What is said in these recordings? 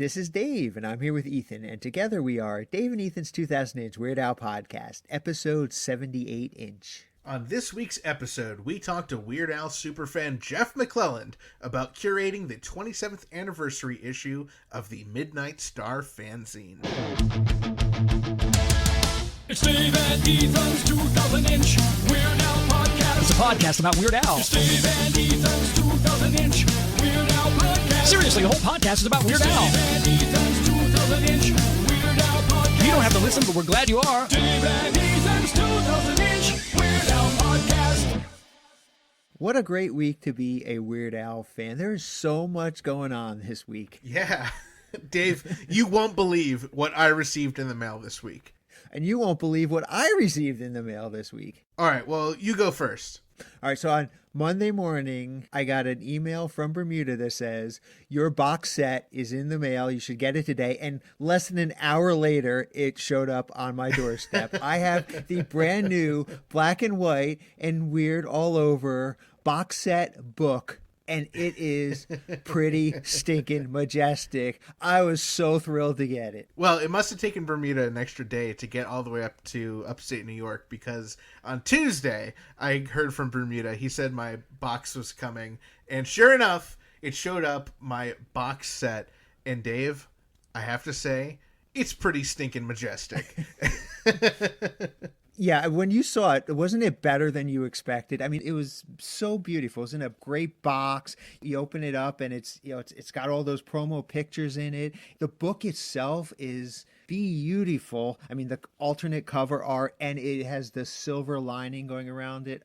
This is Dave, and I'm here with Ethan, and together we are Dave and Ethan's 2000-inch Weird Al podcast, episode 78-inch. On this week's episode, we talked to Weird Al superfan Jeff McClelland about curating the 27th anniversary issue of the Midnight Star fanzine. It's Dave and Ethan's 2000-inch Weird Al podcast. It's a podcast about Weird Al. It's Dave and Ethan's 2000-inch Weird Al podcast. Seriously, the whole podcast is about Weird Al. Dave and Ethan's 2000-inch Weird Al podcast. You don't have to listen, but we're glad you are. Dave and Ethan's 2000-inch Weird Al podcast. What a great week to be a Weird Al fan. There's so much going on this week. Yeah. Dave, you won't believe what I received in the mail this week. And you won't believe what I received in the mail this week. All right, well, you go first. All right, so on Monday morning, I got an email from Bermuda that says, your box set is in the mail. You should get it today. And less than an hour later, it showed up on my doorstep. I have the brand new black and white and weird all over box set book. And it is pretty stinking majestic. I was so thrilled to get it. Well, it must have taken Bermuda an extra day to get all the way up to upstate New York, because on Tuesday, I heard from Bermuda. He said my box was coming. And sure enough, it showed up, my box set. And Dave, I have to say, it's pretty stinking majestic. Yeah, when you saw it, wasn't it better than you expected? I mean, it was so beautiful. It was in a great box. You open it up and it's got all those promo pictures in it. The book itself is beautiful. I mean, the alternate cover art, and it has the silver lining going around it.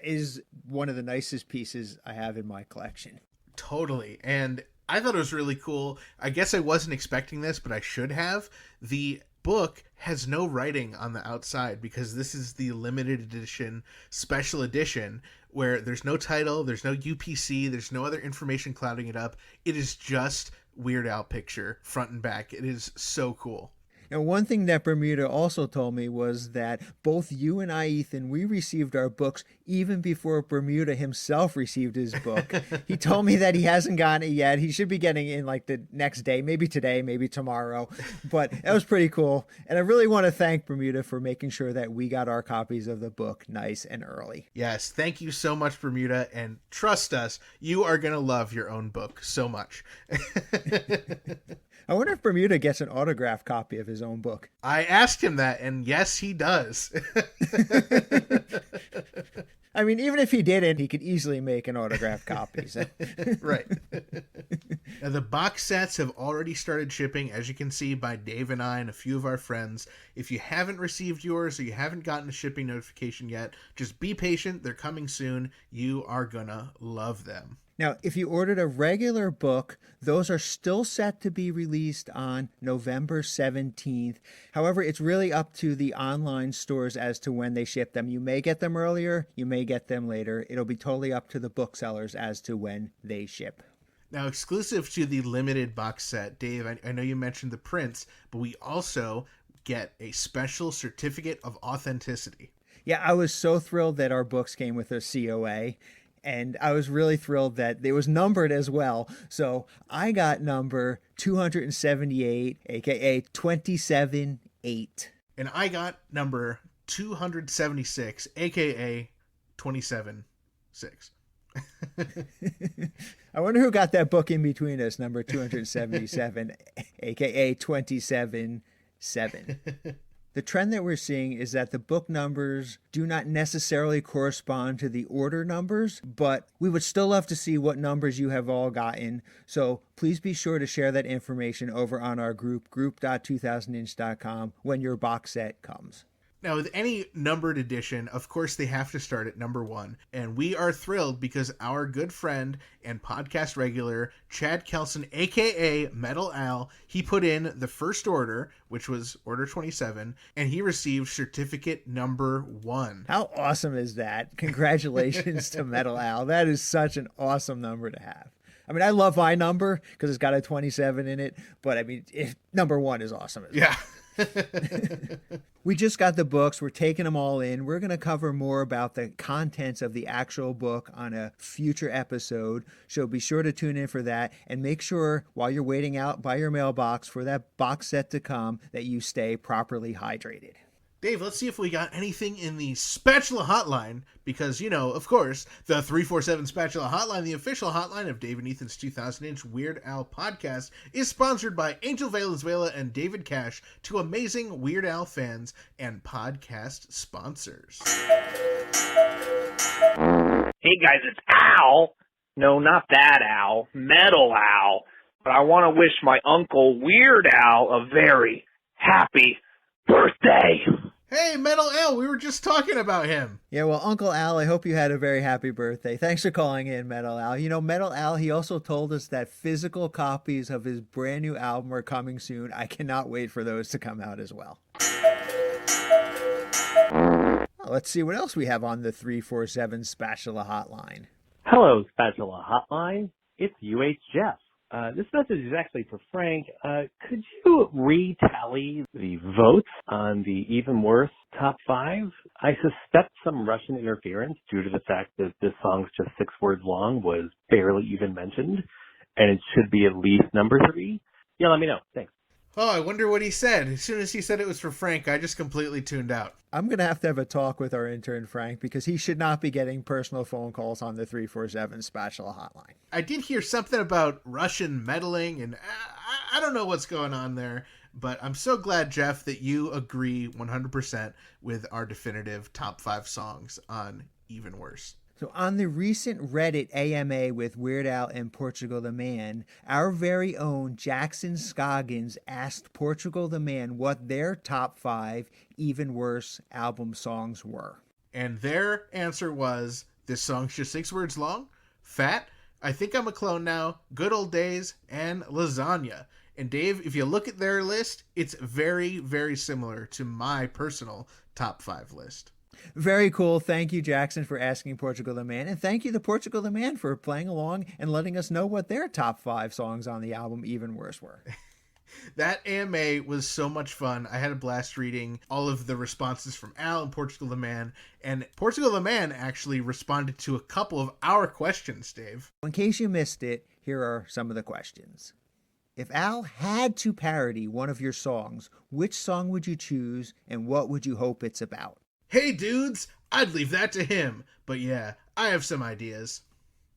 Is one of the nicest pieces I have in my collection. Totally. And I thought it was really cool. I guess I wasn't expecting this, but I should have. The book has no writing on the outside because this is the limited edition, special edition, where there's no title, there's no UPC, there's no other information clouding it up. It is just Weird Al picture, front and back. It is so cool. And one thing that Bermuda also told me was that both you and I, Ethan, we received our books even before Bermuda himself received his book. He told me that he hasn't gotten it yet. He should be getting it in like the next day, maybe today, maybe tomorrow. But that was pretty cool. And I really want to thank Bermuda for making sure that we got our copies of the book nice and early. Yes, thank you so much, Bermuda. And trust us, you are going to love your own book so much. I wonder if Bermuda gets an autographed copy of his own book. I asked him that, and yes, he does. I mean, even if he didn't, he could easily make an autographed copy. So. Right. Now, the box sets have already started shipping, as you can see, by Dave and I and a few of our friends. If you haven't received yours or you haven't gotten a shipping notification yet, just be patient. They're coming soon. You are gonna love them. Now, if you ordered a regular book, those are still set to be released on November 17th. However, it's really up to the online stores as to when they ship them. You may get them earlier, you may get them later. It'll be totally up to the booksellers as to when they ship. Now, exclusive to the limited box set, Dave, I know you mentioned the prints, but we also get a special certificate of authenticity. Yeah, I was so thrilled that our books came with a COA. And I was really thrilled that it was numbered as well. So I got number 278, aka 27-8. And I got number 276, aka 27-6. I wonder who got that book in between us, number 277, aka 27-7. The trend that we're seeing is that the book numbers do not necessarily correspond to the order numbers, but we would still love to see what numbers you have all gotten. So please be sure to share that information over on our group, group.2000inch.com, when your box set comes. Now, with any numbered edition, of course, they have to start at number 1. And we are thrilled because our good friend and podcast regular, Chad Kelson, a.k.a. Metal Al, he put in the first order, which was order 27, and he received certificate number 1. How awesome is that? Congratulations to Metal Al. That is such an awesome number to have. I mean, I love my number because it's got a 27 in it, but I mean, number 1 is awesome as well. Yeah. We just got the books. We're taking them all in. We're going to cover more about the contents of the actual book on a future episode. So be sure to tune in for that. And make sure while you're waiting out by your mailbox for that box set to come that you stay properly hydrated. Dave, let's see if we got anything in the Spatula Hotline, because, you know, of course, the 347 Spatula Hotline, the official hotline of Dave and Ethan's 2000-inch Weird Al podcast, is sponsored by Angel Valenzuela and David Cash, two amazing Weird Al fans and podcast sponsors. Hey guys, it's Al. No, not that Al. Metal Al. But I want to wish my uncle Weird Al a very happy birthday. Hey, Metal Al, we were just talking about him. Yeah, well, Uncle Al, I hope you had a very happy birthday. Thanks for calling in, Metal Al. You know, Metal Al, he also told us that physical copies of his brand new album are coming soon. I cannot wait for those to come out as well. Well, let's see what else we have on the 347 Spatula Hotline. Hello, Spatula Hotline. It's UH Jeff. This message is actually for Frank. Could you retally the votes on the Even Worse top 5? I suspect some Russian interference due to the fact that this song's just 6 words long was barely even mentioned, and it should be at least number 3. Yeah, let me know. Thanks. Oh, I wonder what he said. As soon as he said it was for Frank, I just completely tuned out. I'm going to have a talk with our intern, Frank, because he should not be getting personal phone calls on the 347 Spatula Hotline. I did hear something about Russian meddling, and I don't know what's going on there, but I'm so glad, Jeff, that you agree 100% with our definitive top 5 songs on Even Worse. So on the recent Reddit AMA with Weird Al and Portugal the Man, our very own Jackson Scoggins asked Portugal the Man what their top 5 Even Worse album songs were. And their answer was, this song's just 6 words long, Fat, I Think I'm a Clone Now, Good Old Days, and Lasagna. And Dave, if you look at their list, it's very, very similar to my personal top 5 list. Very cool. Thank you, Jackson, for asking Portugal the Man. And thank you to Portugal the Man for playing along and letting us know what their top 5 songs on the album Even Worse were. That AMA was so much fun. I had a blast reading all of the responses from Al and Portugal the Man. And Portugal the Man actually responded to a couple of our questions, Dave. In case you missed it, here are some of the questions. If Al had to parody one of your songs, which song would you choose and what would you hope it's about? Hey dudes, I'd leave that to him. But yeah, I have some ideas.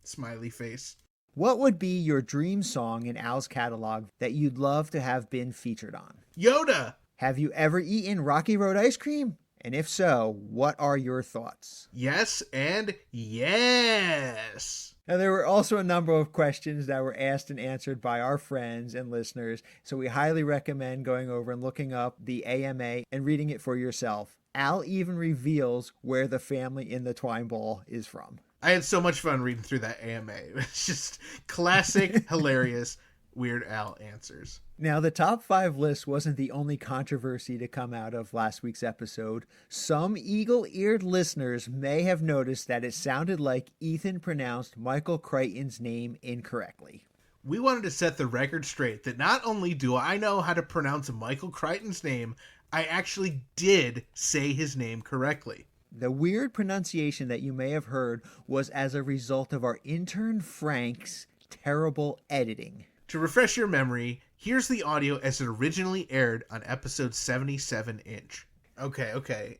Smiley face. What would be your dream song in Al's catalog that you'd love to have been featured on? Yoda! Have you ever eaten Rocky Road ice cream? And if so, what are your thoughts? Yes and yes! Now, there were also a number of questions that were asked and answered by our friends and listeners, so we highly recommend going over and looking up the AMA and reading it for yourself. Al even reveals where the family in the twine ball is from. I had so much fun reading through that AMA. It's just classic, hilarious Weird Al answers. Now, the top 5 list wasn't the only controversy to come out of last week's episode. Some eagle-eared listeners may have noticed that it sounded like Ethan pronounced Michael Crichton's name incorrectly. We wanted to set the record straight that not only do I know how to pronounce Michael Crichton's name, I actually did say his name correctly. The weird pronunciation that you may have heard was as a result of our intern Frank's terrible editing. To refresh your memory, here's the audio as it originally aired on episode 77-inch. Okay.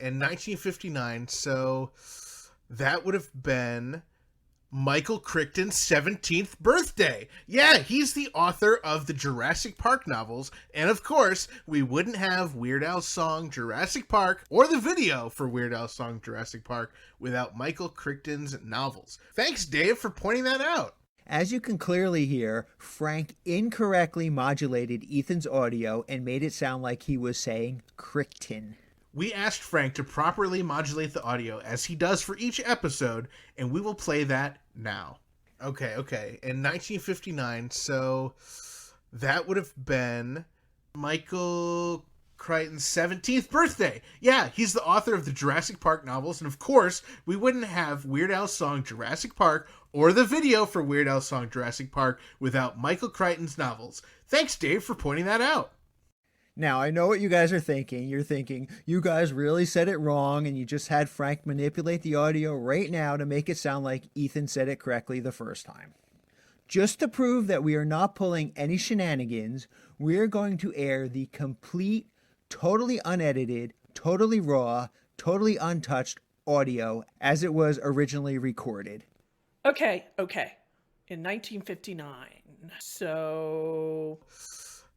In 1959, so that would have been Michael Crichton's 17th birthday. Yeah, he's the author of the Jurassic Park novels, and of course, we wouldn't have Weird Al's song Jurassic Park or the video for Weird Al's song Jurassic Park without Michael Crichton's novels. Thanks, Dave, for pointing that out. As you can clearly hear, Frank incorrectly modulated Ethan's audio and made it sound like he was saying Crichton. We asked Frank to properly modulate the audio as he does for each episode, and we will play that now. Okay. In 1959, so that would have been Michael Crichton's 17th birthday. Yeah, he's the author of the Jurassic Park novels, and of course, we wouldn't have Weird Al's song Jurassic Park or the video for Weird Al's song Jurassic Park without Michael Crichton's novels. Thanks, Dave, for pointing that out. Now, I know what you guys are thinking. You're thinking, you guys really said it wrong, and you just had Frank manipulate the audio right now to make it sound like Ethan said it correctly the first time. Just to prove that we are not pulling any shenanigans, we are going to air the complete, totally unedited, totally raw, totally untouched audio as it was originally recorded. Okay. In 1959. So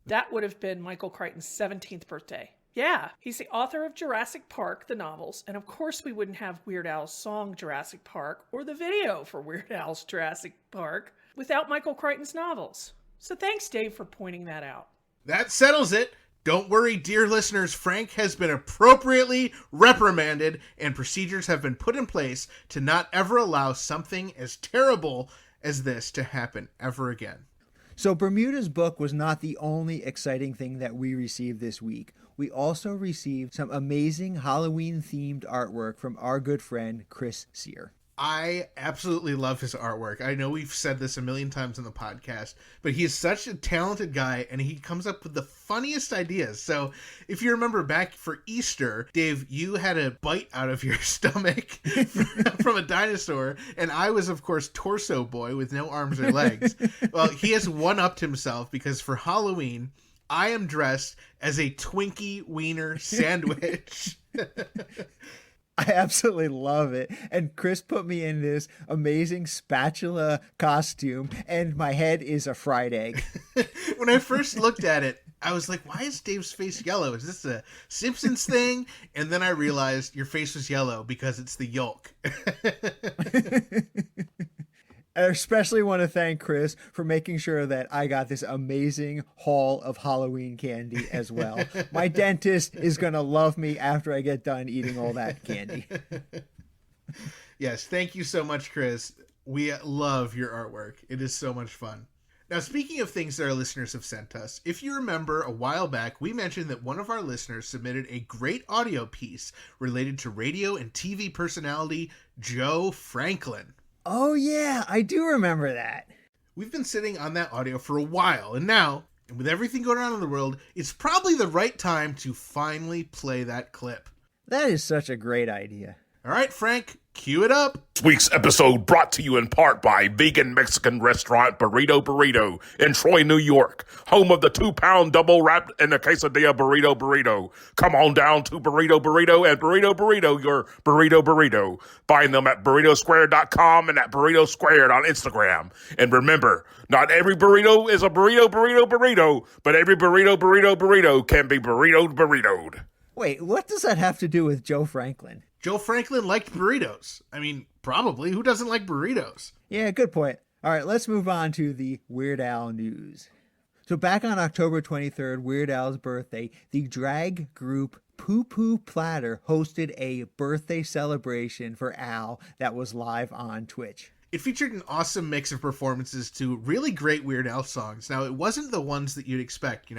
that would have been Michael Crichton's 17th birthday. Yeah, he's the author of Jurassic Park, the novels, and of course we wouldn't have Weird Al's song Jurassic Park or the video for Weird Al's Jurassic Park without Michael Crichton's novels. So thanks, Dave, for pointing that out. That settles it. Don't worry, dear listeners, Frank has been appropriately reprimanded and procedures have been put in place to not ever allow something as terrible as this to happen ever again. So Bermuda's book was not the only exciting thing that we received this week. We also received some amazing Halloween-themed artwork from our good friend Chris Sear. I absolutely love his artwork. I know we've said this a million times on the podcast, but he is such a talented guy and he comes up with the funniest ideas. So if you remember back for Easter, Dave, you had a bite out of your stomach from a dinosaur, and I was, of course, Torso Boy with no arms or legs. Well, he has one-upped himself because for Halloween, I am dressed as a Twinkie Wiener sandwich. I absolutely love it. And Chris put me in this amazing spatula costume, and my head is a fried egg. When I first looked at it, I was like, why is Dave's face yellow? Is this a Simpsons thing? And then I realized your face was yellow because it's the yolk. I especially want to thank Chris for making sure that I got this amazing haul of Halloween candy as well. My dentist is going to love me after I get done eating all that candy. Yes, thank you so much, Chris. We love your artwork. It is so much fun. Now, speaking of things that our listeners have sent us, if you remember a while back, we mentioned that one of our listeners submitted a great audio piece related to radio and TV personality Joe Franklin. Oh, yeah, I do remember that. We've been sitting on that audio for a while, and now, with everything going on in the world, it's probably the right time to finally play that clip. That is such a great idea. All right, Frank, cue it up. This week's episode brought to you in part by vegan Mexican restaurant Burrito in Troy, New York, home of the 2-pound double wrapped in a quesadilla burrito. Come on down to Burrito and Burrito, your burrito. Find them at burritosquare.com and at Burrito Squared on Instagram. And remember, not every burrito is a burrito, but every burrito can be burritoed. Wait, what does that have to do with Joe Franklin? Joe Franklin liked burritos. I mean, probably. Who doesn't like burritos? Yeah, good point. All right, let's move on to the Weird Al news. So back on October 23rd, Weird Al's birthday, the drag group Poo Poo Platter hosted a birthday celebration for Al that was live on Twitch. It featured an awesome mix of performances to really great Weird Al songs. Now, it wasn't the ones that you'd expect,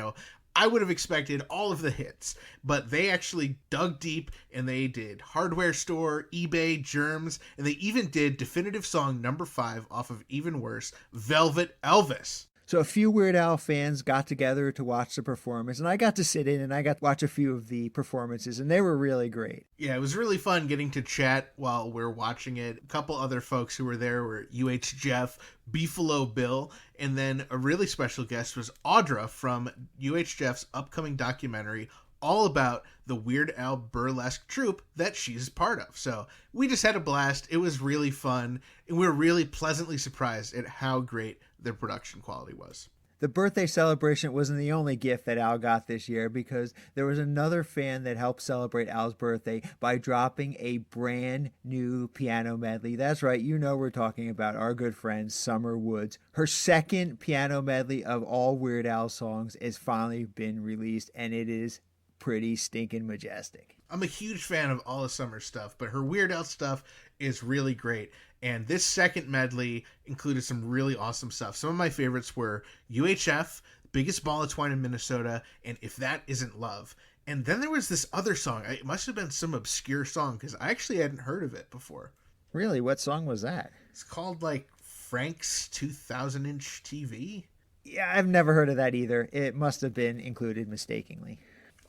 I would have expected all of the hits, but they actually dug deep and they did Hardware Store, eBay, Germs, and they even did definitive song number 5 off of Even Worse, Velvet Elvis. So a few Weird Al fans got together to watch the performance, and I got to sit in and I got to watch a few of the performances, and they were really great. Yeah, it was really fun getting to chat while we're watching it. A couple other folks who were there were Jeff, Beefalo Bill, and then a really special guest was Audra from Jeff's upcoming documentary all about the Weird Al burlesque troupe that she's part of. So we just had a blast. It was really fun, and we were really pleasantly surprised at how great their production quality was. The birthday celebration wasn't the only gift that Al got this year, because there was another fan that helped celebrate Al's birthday by dropping a brand new piano medley. That's right, we're talking about our good friend Summer Woods. Her second piano medley of all Weird Al songs has finally been released, and it is pretty stinking majestic. I'm a huge fan of all of Summer's stuff, but her Weird Al stuff is really great. And this second medley included some really awesome stuff. Some of my favorites were UHF, Biggest Ball of Twine in Minnesota, and If That Isn't Love. And then there was this other song. It must have been some obscure song because I actually hadn't heard of it before. Really? What song was that? It's called Frank's 2000-inch TV. Yeah, I've never heard of that either. It must have been included mistakenly.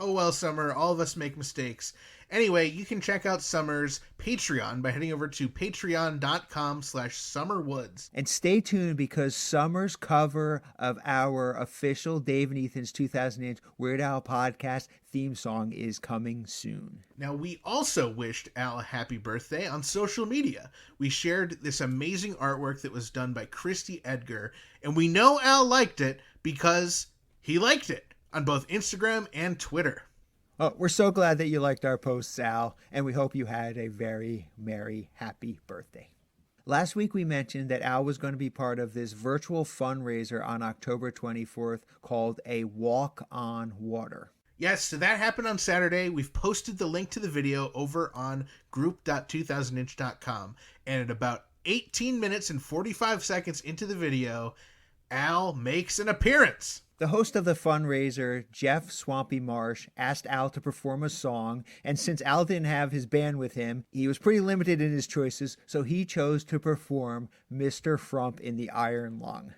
Oh well, Summer, all of us make mistakes. Anyway, you can check out Summer's Patreon by heading over to patreon.com/summerwoods. And stay tuned because Summer's cover of our official Dave and Ethan's 2008 Weird Al podcast theme song is coming soon. Now, we also wished Al a happy birthday on social media. We shared this amazing artwork that was done by Christy Edgar, and we know Al liked it because he liked it on both Instagram and Twitter. Oh, we're so glad that you liked our posts, Al, and we hope you had a very merry, happy birthday. Last week we mentioned that Al was going to be part of this virtual fundraiser on October 24th called A Walk on Water. Yes, so that happened on Saturday. We've posted the link to the video over on group.2000inch.com, and at about 18 minutes and 45 seconds into the video, Al makes an appearance. The host of the fundraiser, Jeff Swampy Marsh, asked Al to perform a song, and since Al didn't have his band with him, he was pretty limited in his choices, so he chose to perform Mr. Frump in the Iron Lung.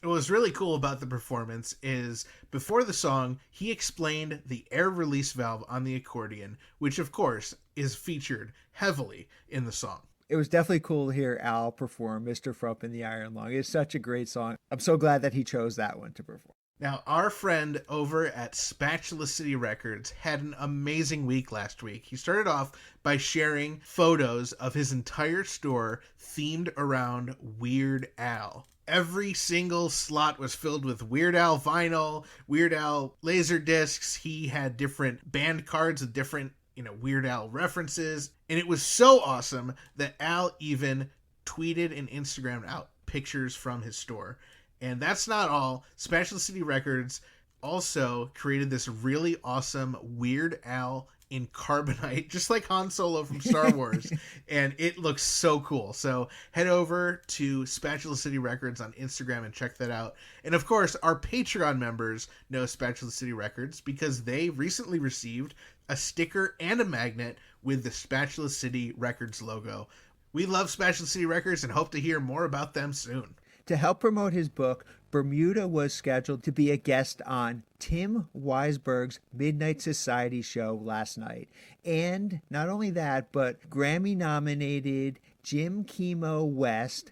What was really cool about the performance is, before the song, he explained the air release valve on the accordion, which of course is featured heavily in the song. It was definitely cool to hear Al perform Mr. Frump in the Iron Lung. It's such a great song. I'm so glad that he chose that one to perform. Now, our friend over at Spatula City Records had an amazing week last week. He started off by sharing photos of his entire store themed around Weird Al. Every single slot was filled with Weird Al vinyl, Weird Al laser discs. He had different band cards with different, Weird Al references. And it was so awesome that Al even tweeted and Instagrammed out pictures from his store. And that's not all. Spatula City Records also created this really awesome Weird Al in carbonite, just like Han Solo from Star Wars. And it looks so cool. So head over to Spatula City Records on Instagram and check that out. And of course, our Patreon members know Spatula City Records because they recently received a sticker and a magnet with the Spatula City Records logo. We love Spatula City Records and hope to hear more about them soon. To help promote his book, Bermuda was scheduled to be a guest on Tim Weisberg's Midnight Society show last night. And not only that, but Grammy-nominated Jim Chemo West,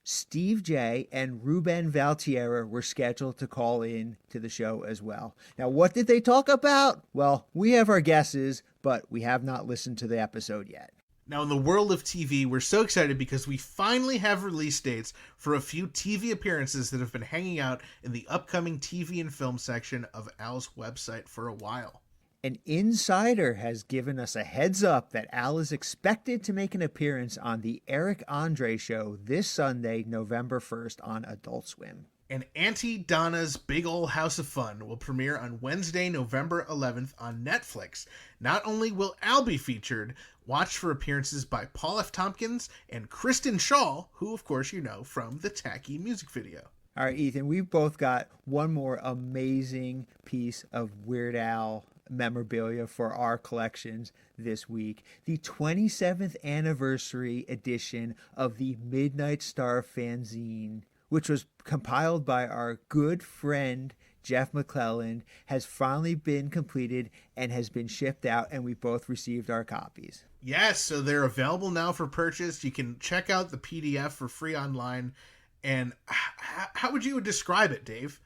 Steve J, and Ruben Valtierra were scheduled to call in to the show as well. Now, what did they talk about? Well, we have our guesses, but we have not listened to the episode yet. Now, in the world of TV, we're so excited because we finally have release dates for a few TV appearances that have been hanging out in the upcoming TV and film section of Al's website for a while. An insider has given us a heads up that Al is expected to make an appearance on the Eric Andre Show this Sunday, November 1st on Adult Swim. And Auntie Donna's Big Ol' House of Fun will premiere on Wednesday, November 11th on Netflix. Not only will Al be featured, watch for appearances by Paul F. Tompkins and Kristen Shaw, who of course you know from the Tacky music video. All right, Ethan, we've both got one more amazing piece of Weird Al memorabilia for our collections this week. The 27th anniversary edition of the Midnight Star Fanzine, which was compiled by our good friend Jeff McClelland, has finally been completed and has been shipped out, and we both received our copies. Yes, so they're available now for purchase. You can check out the PDF for free online. And how would you describe it, Dave?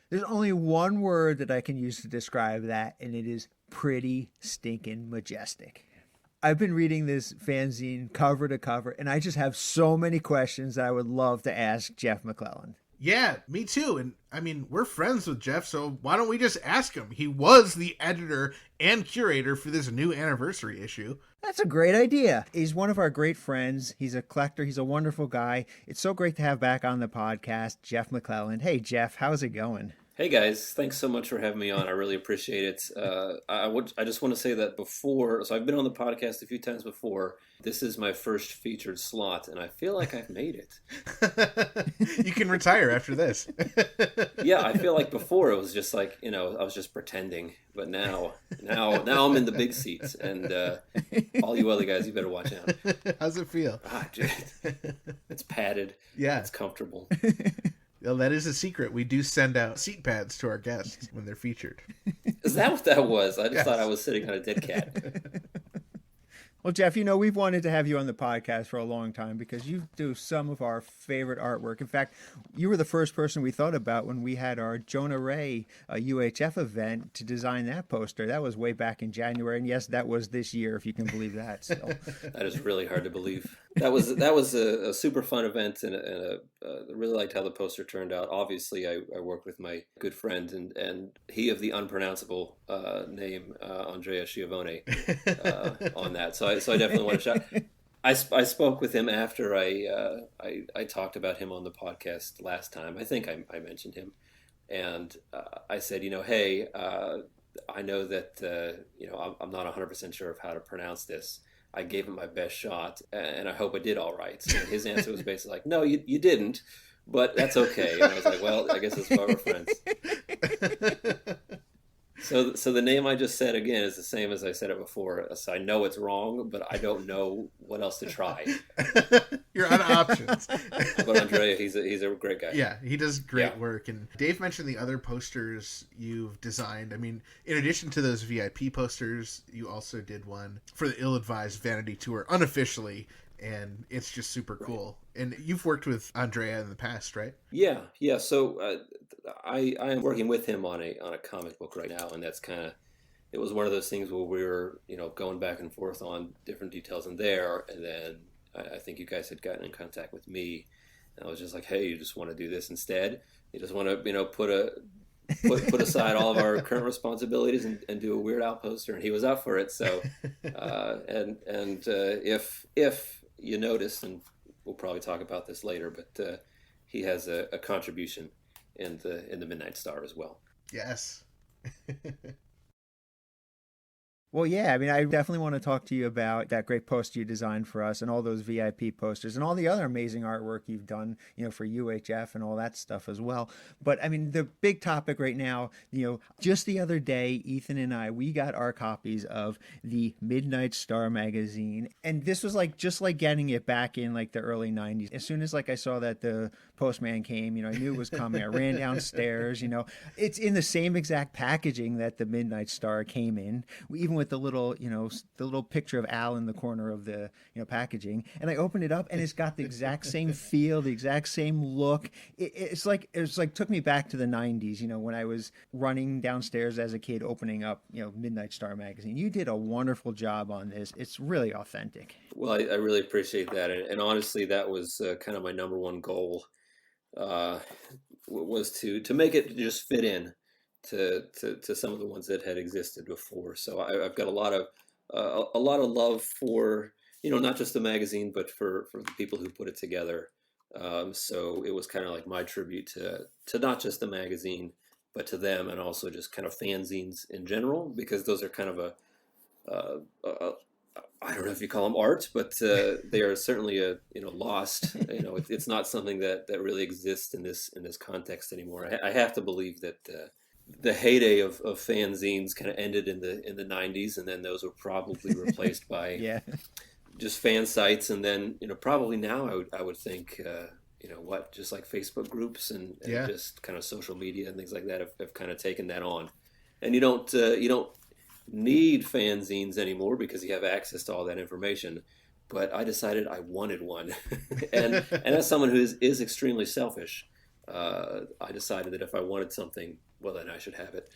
There's only one word that I can use to describe that, and it is pretty stinking majestic. I've been reading this fanzine cover to cover, and I just have so many questions that I would love to ask Jeff McClelland. Yeah, me too. And I mean, we're friends with Jeff, so why don't we just ask him? He was the editor and curator for this new anniversary issue. That's a great idea. He's one of our great friends. He's a collector. He's a wonderful guy. It's so great to have back on the podcast Jeff McClelland. Hey, Jeff, how's it going? Hey guys, thanks so much for having me on. I really appreciate it. I just want to say that before, so I've been on the podcast a few times before. This is my first featured slot, and I feel like I've made it. You can retire after this. Yeah, I feel like before it was just like, I was just pretending, but now I'm in the big seats, and all you other guys, you better watch out. How's it feel? Dude, it's padded. Yeah, it's comfortable. Well, that is a secret. We do send out seat pads to our guests when they're featured. Is that what that was? I just Yes. thought I was sitting on a dead cat. Well, Jeff, we've wanted to have you on the podcast for a long time because you do some of our favorite artwork. In fact, you were the first person we thought about when we had our Jonah Ray UHF event to design that poster. That was way back in January. And yes, that was this year, if you can believe that. So. That is really hard to believe. That was a super fun event, and I really liked how the poster turned out. Obviously, I worked with my good friend and he of the unpronounceable name, Andrea Schiavone, on that. So I definitely want to shout. I spoke with him after I talked about him on the podcast last time. I think I mentioned him, and I said, hey, I know that I'm not 100% sure of how to pronounce this. I gave him my best shot, and I hope I did all right. So his answer was basically like, no, you didn't, but that's okay. And I was like, well, I guess that's why we're friends. So the name I just said again is the same as I said it before. So I know it's wrong, but I don't know what else to try. You're out of options. But Andrea, he's a great guy. Yeah, he does great work. And Dave mentioned the other posters you've designed. I mean, in addition to those VIP posters, you also did one for the Ill-Advised Vanity Tour unofficially, and it's just super cool. And you've worked with Andrea in the past, right? Yeah. So I am working with him on a comic book right now, and that's it was one of those things where we were going back and forth on different details in there, and then I think you guys had gotten in contact with me, and I was just like, hey, you just want to do this instead? You just want to put aside all of our current responsibilities and do a Weird Al poster? And he was up for it. So if you notice, and we'll probably talk about this later, but he has a contribution in the Midnight Star as well. Yes. Well, yeah, I mean, I definitely want to talk to you about that great poster you designed for us and all those VIP posters and all the other amazing artwork you've done, for UHF and all that stuff as well. But I mean, the big topic right now, just the other day, Ethan and we got our copies of the Midnight Star magazine. And this was just like getting it back in the early 90s. As soon as I saw that the postman came, I knew it was coming. I ran downstairs, it's in the same exact packaging that the Midnight Star came in, even with the little, the little picture of Al in the corner of the, packaging. And I opened it up and it's got the exact same feel, the exact same look. It's like took me back to the 90s, when I was running downstairs as a kid, opening up, Midnight Star magazine. You did a wonderful job on this. It's really authentic. Well, I really appreciate that. And honestly, that was kind of my number one goal, was to make it just fit in to some of the ones that had existed before. So I've got a lot of love for not just the magazine, but for the people who put it together. So it was kind of like my tribute to not just the magazine, but to them, and also just kind of fanzines in general, because those are kind of I don't know if you call them art, but they are certainly lost. It's not something that really exists in this context anymore. I have to believe that the heyday of fanzines kind of ended in the 90s, and then those were probably replaced by just fan sites, and then probably now I would think just like Facebook groups and just kind of social media and things like that have kind of taken that on, and you don't need fanzines anymore because you have access to all that information. But I decided I wanted one, and as someone who is extremely selfish, I decided that if I wanted something, well, then I should have it.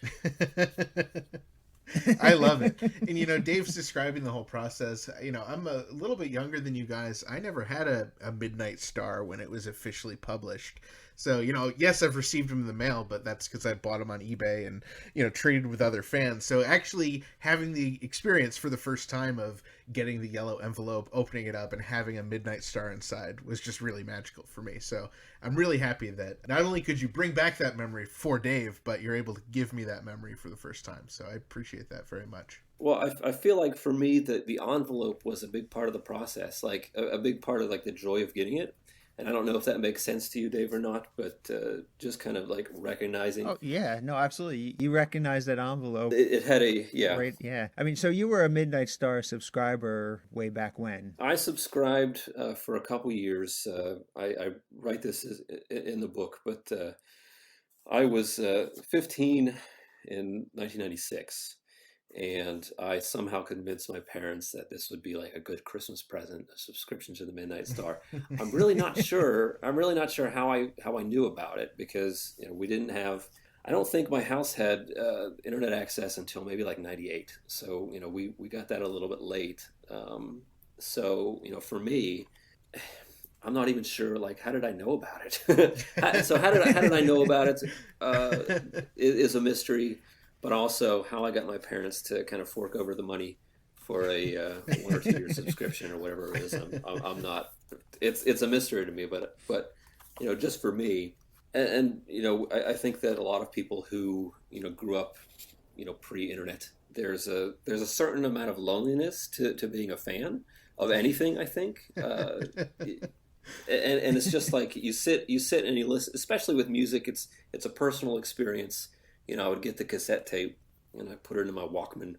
I love it. And, Dave's describing the whole process. I'm a little bit younger than you guys. I never had a Midnight Star when it was officially published. So, yes, I've received them in the mail, but that's because I bought them on eBay and, traded with other fans. So actually having the experience for the first time of getting the yellow envelope, opening it up, and having a Midnight Star inside was just really magical for me. So I'm really happy that not only could you bring back that memory for Dave, but you're able to give me that memory for the first time. So I appreciate that very much. Well, I feel like for me that the envelope was a big part of the process, like a big part of the joy of getting it. And I don't know if that makes sense to you, Dave, or not, but just kind of like recognizing. Oh yeah, no, absolutely. You recognize that envelope. It had a, yeah. Right, yeah. I mean, so you were a Midnight Star subscriber way back when. I subscribed for a couple years. I write this in the book, but I was 15 in 1996. And I somehow convinced my parents that this would be like a good Christmas present, a subscription to the Midnight Star. I'm really not sure. I'm really not sure how I knew about it, because we didn't have. I don't think my house had internet access until maybe like '98. So we got that a little bit late. So for me, I'm not even sure. Like, how did I know about it? So how did I know about it? Is a mystery. But also how I got my parents to kind of fork over the money for a 1 or 2 year subscription or whatever it is. I'm not. It's a mystery to me. But just for me, and I think that a lot of people who grew up pre-internet, there's a certain amount of loneliness to being a fan of anything. I think. And it's just like you sit and you listen, especially with music. It's a personal experience. I would get the cassette tape and I put it in my Walkman,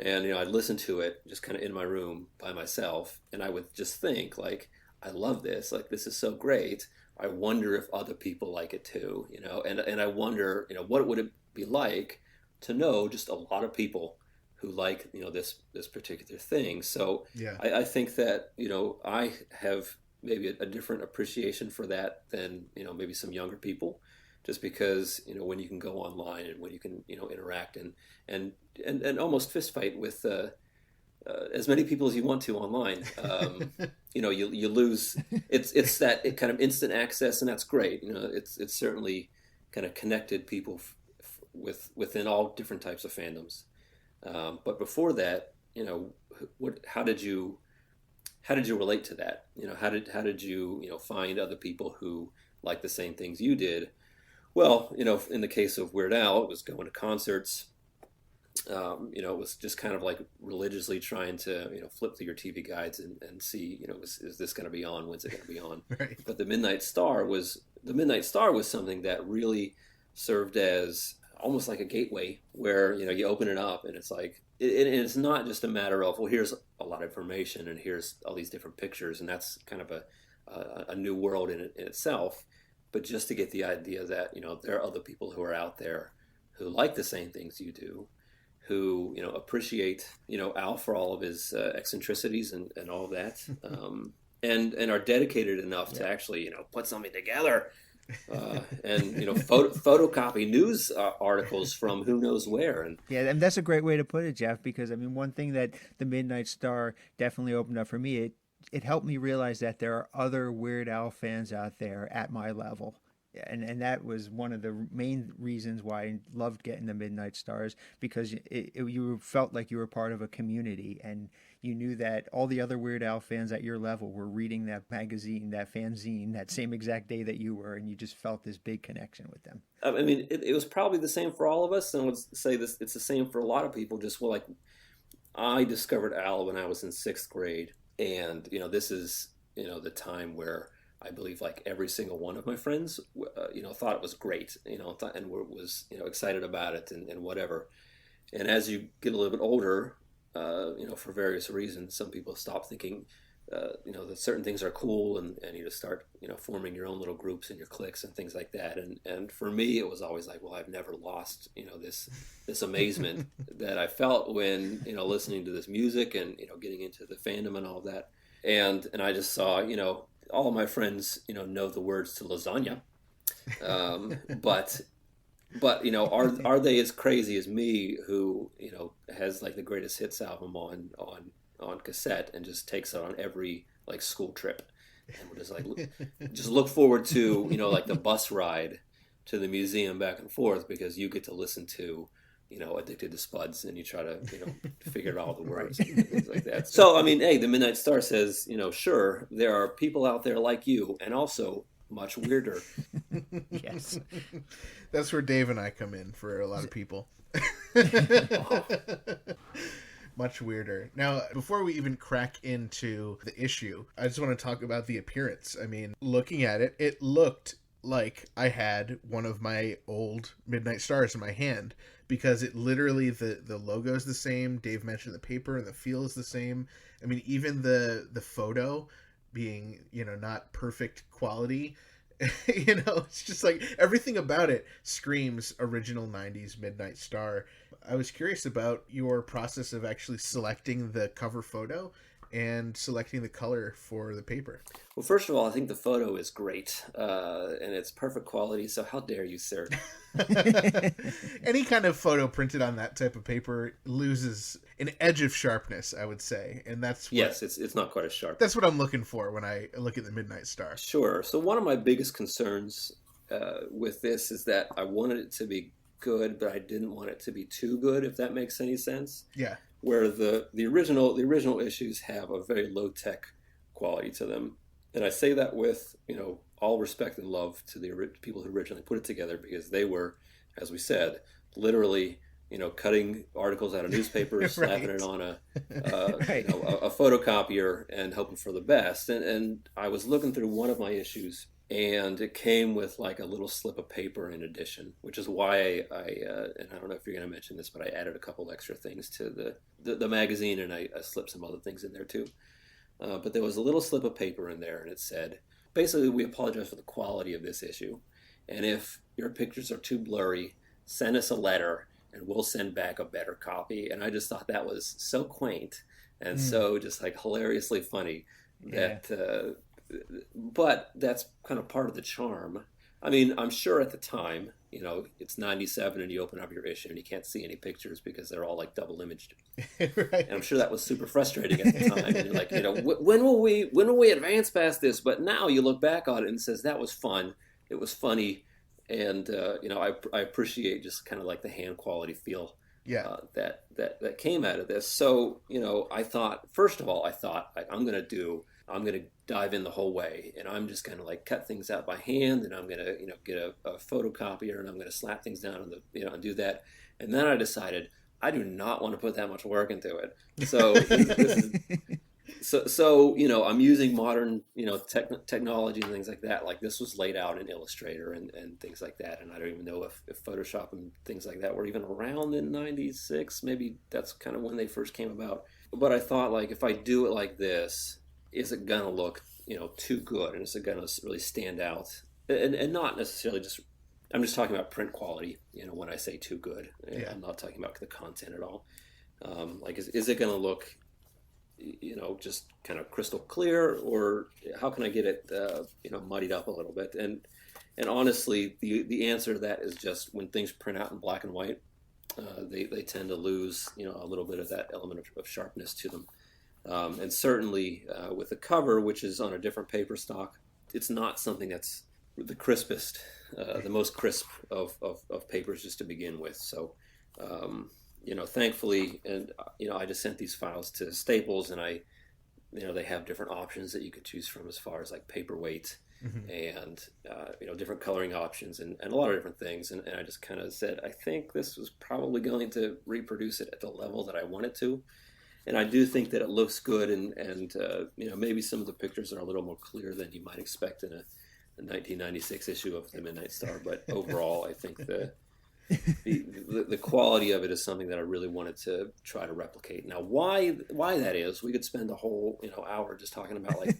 and I'd listen to it just kind of in my room by myself, and I would just think like, I love this, like this is so great. I wonder if other people like it too, and I wonder, what would it be like to know just a lot of people who like this particular thing. So yeah. I think that I have maybe a different appreciation for that than maybe some younger people. Just because when you can go online and when you can interact and almost fist fight with as many people as you want to online, you lose. It's that kind of instant access, and that's great. It's certainly kind of connected people within all different types of fandoms. But before that, how did you relate to that? How did you find other people who like the same things you did? Well, in the case of Weird Al, it was going to concerts. It was just kind of like religiously trying to, flip through your TV guides and see, is this going to be on? When's it going to be on? Right. But the Midnight Star was something that really served as almost like a gateway where, you open it up and it's like, it's not just a matter of, well, here's a lot of information and here's all these different pictures, and that's kind of a new world in itself. But just to get the idea that, there are other people who are out there who like the same things you do, who, appreciate, Al for all of his eccentricities and all of that, and are dedicated enough to actually, put something together and, photocopy news articles from who knows where. And yeah, and that's a great way to put it, Jeff, because, I mean, one thing that the Midnight Star definitely opened up for me, it helped me realize that there are other Weird Al fans out there at my level. And that was one of the main reasons why I loved getting the Midnight Stars, because you felt like you were part of a community, and you knew that all the other Weird Al fans at your level were reading that magazine, that fanzine, that same exact day that you were, and you just felt this big connection with them. I mean, it was probably the same for all of us, and I would say this, it's the same for a lot of people. Just like, I discovered Al when I was in 6th grade. And, this is, the time where I believe like every single one of my friends, thought it was great, and was, excited about it and whatever. And as you get a little bit older, for various reasons, some people stop thinking, that certain things are cool, and you just start, forming your own little groups and your cliques and things like that. And for me, it was always like, well, I've never lost, this amazement that I felt when, listening to this music and, getting into the fandom and all of that. And I just saw, all of my friends, know the words to lasagna. But are they as crazy as me, who, has like the greatest hits album on cassette and just takes it on every like school trip, and we're just like just look forward to like the bus ride to the museum back and forth, because you get to listen to Addicted to Spuds, and you try to figure out all the words and things like that. So I mean, hey, the Midnight Star says, sure, there are people out there like you, and also much weirder. Yes. That's where Dave and I come in for a lot of people. Much weirder. Now, before we even crack into the issue, I just want to talk about the appearance. I mean, looking at it, it looked like I had one of my old Midnight Stars in my hand, because it literally, the logo is the same. Dave mentioned the paper and the feel is the same. I mean, even the photo being, not perfect quality, it's just like everything about it screams original 90s Midnight Star. I was curious about your process of actually selecting the cover photo and selecting the color for the paper. Well, first of all, I think the photo is great, and it's perfect quality, so how dare you, sir? Any kind of photo printed on that type of paper loses an edge of sharpness, I would say, and that's what, yes, it's not quite as sharp. That's what I'm looking for when I look at the Midnight Star. Sure. So one of my biggest concerns with this is that I wanted it to be good, but I didn't want it to be too good, if that makes any sense. Yeah. Where the original issues have a very low tech quality to them, and I say that with all respect and love to the people who originally put it together, because they were, as we said, literally cutting articles out of newspapers, right. slapping it on a Right. a photocopier and hoping for the best. And I was looking through one of my issues, and it came with like a little slip of paper in addition, which is why I and I don't know if you're going to mention this, but I added a couple extra things to the magazine, and I slipped some other things in there too. But there was a little slip of paper in there, and it said, basically, we apologize for the quality of this issue, and if your pictures are too blurry, send us a letter, and we'll send back a better copy. And I just thought that was so quaint and so just like hilariously funny that. Yeah. But that's kind of part of the charm. I mean, I'm sure at the time, it's 97 and you open up your issue and you can't see any pictures because they're all like double imaged. Right. And I'm sure that was super frustrating at the time. And you're like, when will we advance past this? But now you look back on it and says, that was fun. It was funny. And, I appreciate just kind of like the hand quality feel that came out of this. So, I thought, first of all, I'm going to dive in the whole way, and I'm just going to like cut things out by hand, and I'm going to, get a photocopier, and I'm going to slap things down on and do that. And then I decided I do not want to put that much work into it. So, I'm using modern, technology and things like that. Like this was laid out in Illustrator and things like that. And I don't even know if Photoshop and things like that were even around in 96. Maybe that's kind of when they first came about. But I thought, like, if I do it like this, is it gonna look, too good, and is it gonna really stand out? And not necessarily just. I'm just talking about print quality. When I say too good, I'm not talking about the content at all. Like, is it gonna look, just kind of crystal clear, or how can I get it, muddied up a little bit? And honestly, the answer to that is just when things print out in black and white, they tend to lose, a little bit of that element of sharpness to them. And certainly with the cover, which is on a different paper stock, it's not something that's the crispest, the most crisp of papers just to begin with. So, thankfully, and I just sent these files to Staples, and they have different options that you could choose from as far as like paperweight and different coloring options and a lot of different things. And I just kind of said, I think this was probably going to reproduce it at the level that I want it to. And I do think that it looks good, and maybe some of the pictures are a little more clear than you might expect in a 1996 issue of the Midnight Star. But overall, I think the quality of it is something that I really wanted to try to replicate. Now, why that is, we could spend a whole hour just talking about like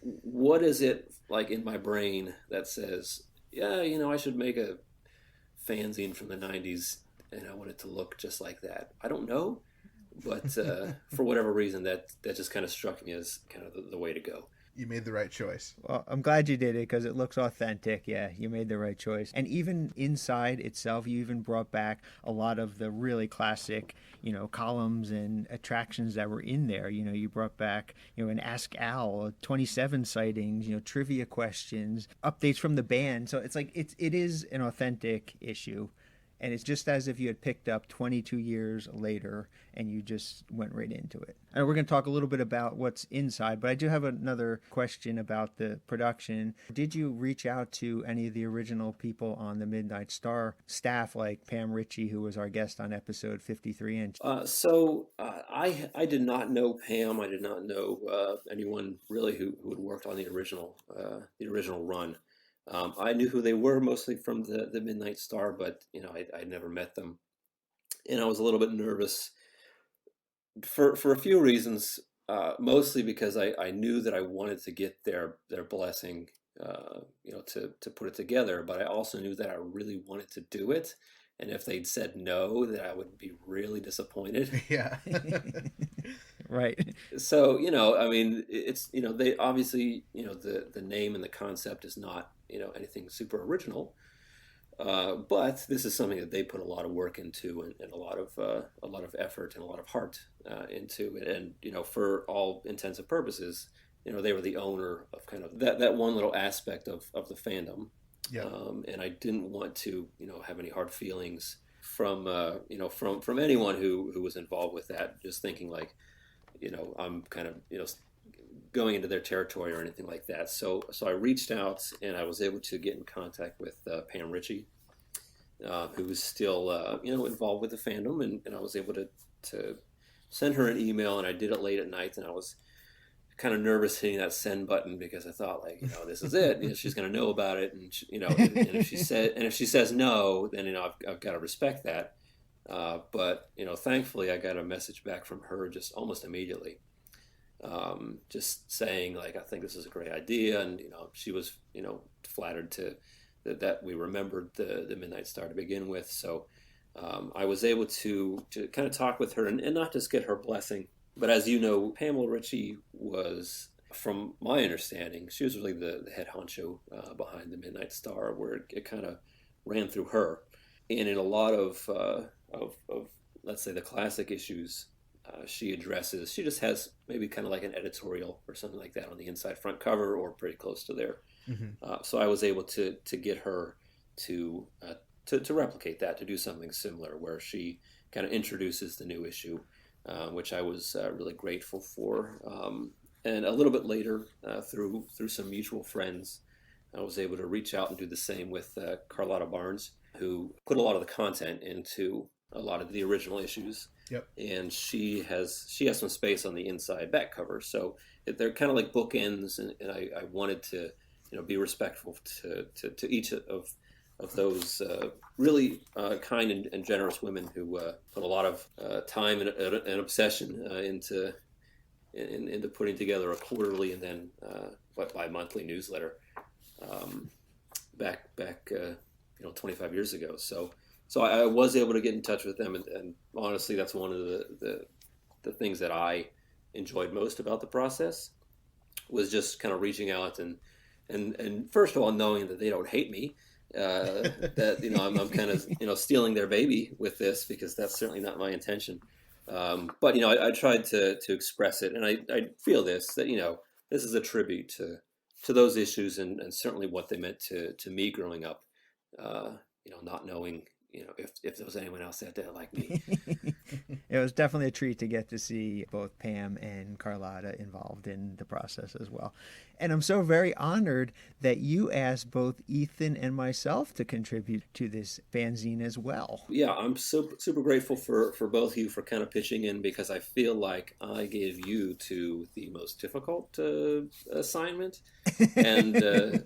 what is it like in my brain that says, yeah, I should make a fanzine from the 90s, and I want it to look just like that. I don't know. But for whatever reason, that just kind of struck me as kind of the way to go. You made the right choice. Well, I'm glad you did it because it looks authentic. Yeah, you made the right choice. And even inside itself, you even brought back a lot of the really classic, columns and attractions that were in there. You brought back, an Ask Al, 27 sightings, trivia questions, updates from the band. So it's like it is an authentic issue. and it's just as if you had picked up 22 years later and you just went right into it. And we're going to talk a little bit about what's inside, but I do have another question about the production. Did you reach out to any of the original people on the Midnight Star staff, like Pam Ritchie, who was our guest on episode 53? I did not know Pam. I did not know anyone really who had worked on the original run. I knew who they were mostly from the Midnight Star, but I'd never met them, and I was a little bit nervous for a few reasons. Mostly because I knew that I wanted to get their blessing, to put it together, but I also knew that I really wanted to do it, and if they'd said no, that I would be really disappointed. Yeah. Right. So, it's, they obviously, the name and the concept is not, anything super original. But this is something that they put a lot of work into, and a lot of effort and a lot of heart into it. And, for all intents and purposes, they were the owner of kind of that one little aspect of the fandom. Yeah. And I didn't want to, have any hard feelings from anyone who was involved with that, just thinking like, I'm kind of, going into their territory or anything like that. So I reached out, and I was able to get in contact with Pam Ritchie, who was still, involved with the fandom, and I was able to send her an email, and I did it late at night, and I was kind of nervous hitting that send button because I thought, like, this is it. She's going to know about it, and and if she says no, then I've got to respect that. But thankfully, I got a message back from her just almost immediately, just saying, like, I think this is a great idea, and she was flattered that we remembered the Midnight Star to begin with. So I was able to kind of talk with her, and not just get her blessing, but as you know, Pamela Ritchie was, from my understanding, she was really the head honcho behind the Midnight Star, where it kind of ran through her. And in a lot of let's say the classic issues she addresses, she just has maybe kind of like an editorial or something like that on the inside front cover, or pretty close to there. Mm-hmm. So I was able to get her to replicate that, to do something similar, where she kind of introduces the new issue, which I was really grateful for. And a little bit later, through some mutual friends, I was able to reach out and do the same with Carlotta Barnes, who put a lot of the content into a lot of the original issues. Yep. And she has some space on the inside back cover, so they're kind of like bookends, and I wanted to be respectful to each of those really kind and generous women who put a lot of time and obsession into putting together a quarterly and then bi-monthly newsletter back 25 years ago. So I was able to get in touch with them, and honestly, that's one of the things that I enjoyed most about the process, was just kind of reaching out and first of all, knowing that they don't hate me, that I'm kind of stealing their baby with this, because that's certainly not my intention. But I tried to express it, and I feel that this is a tribute to those issues, and certainly what they meant to me growing up. Not knowing if there was anyone else out there like me. It was definitely a treat to get to see both Pam and Carlotta involved in the process as well. And I'm so very honored that you asked both Ethan and myself to contribute to this fanzine as well. Yeah, I'm super grateful for both of you for kind of pitching in, because I feel like I gave you to the most difficult assignment. And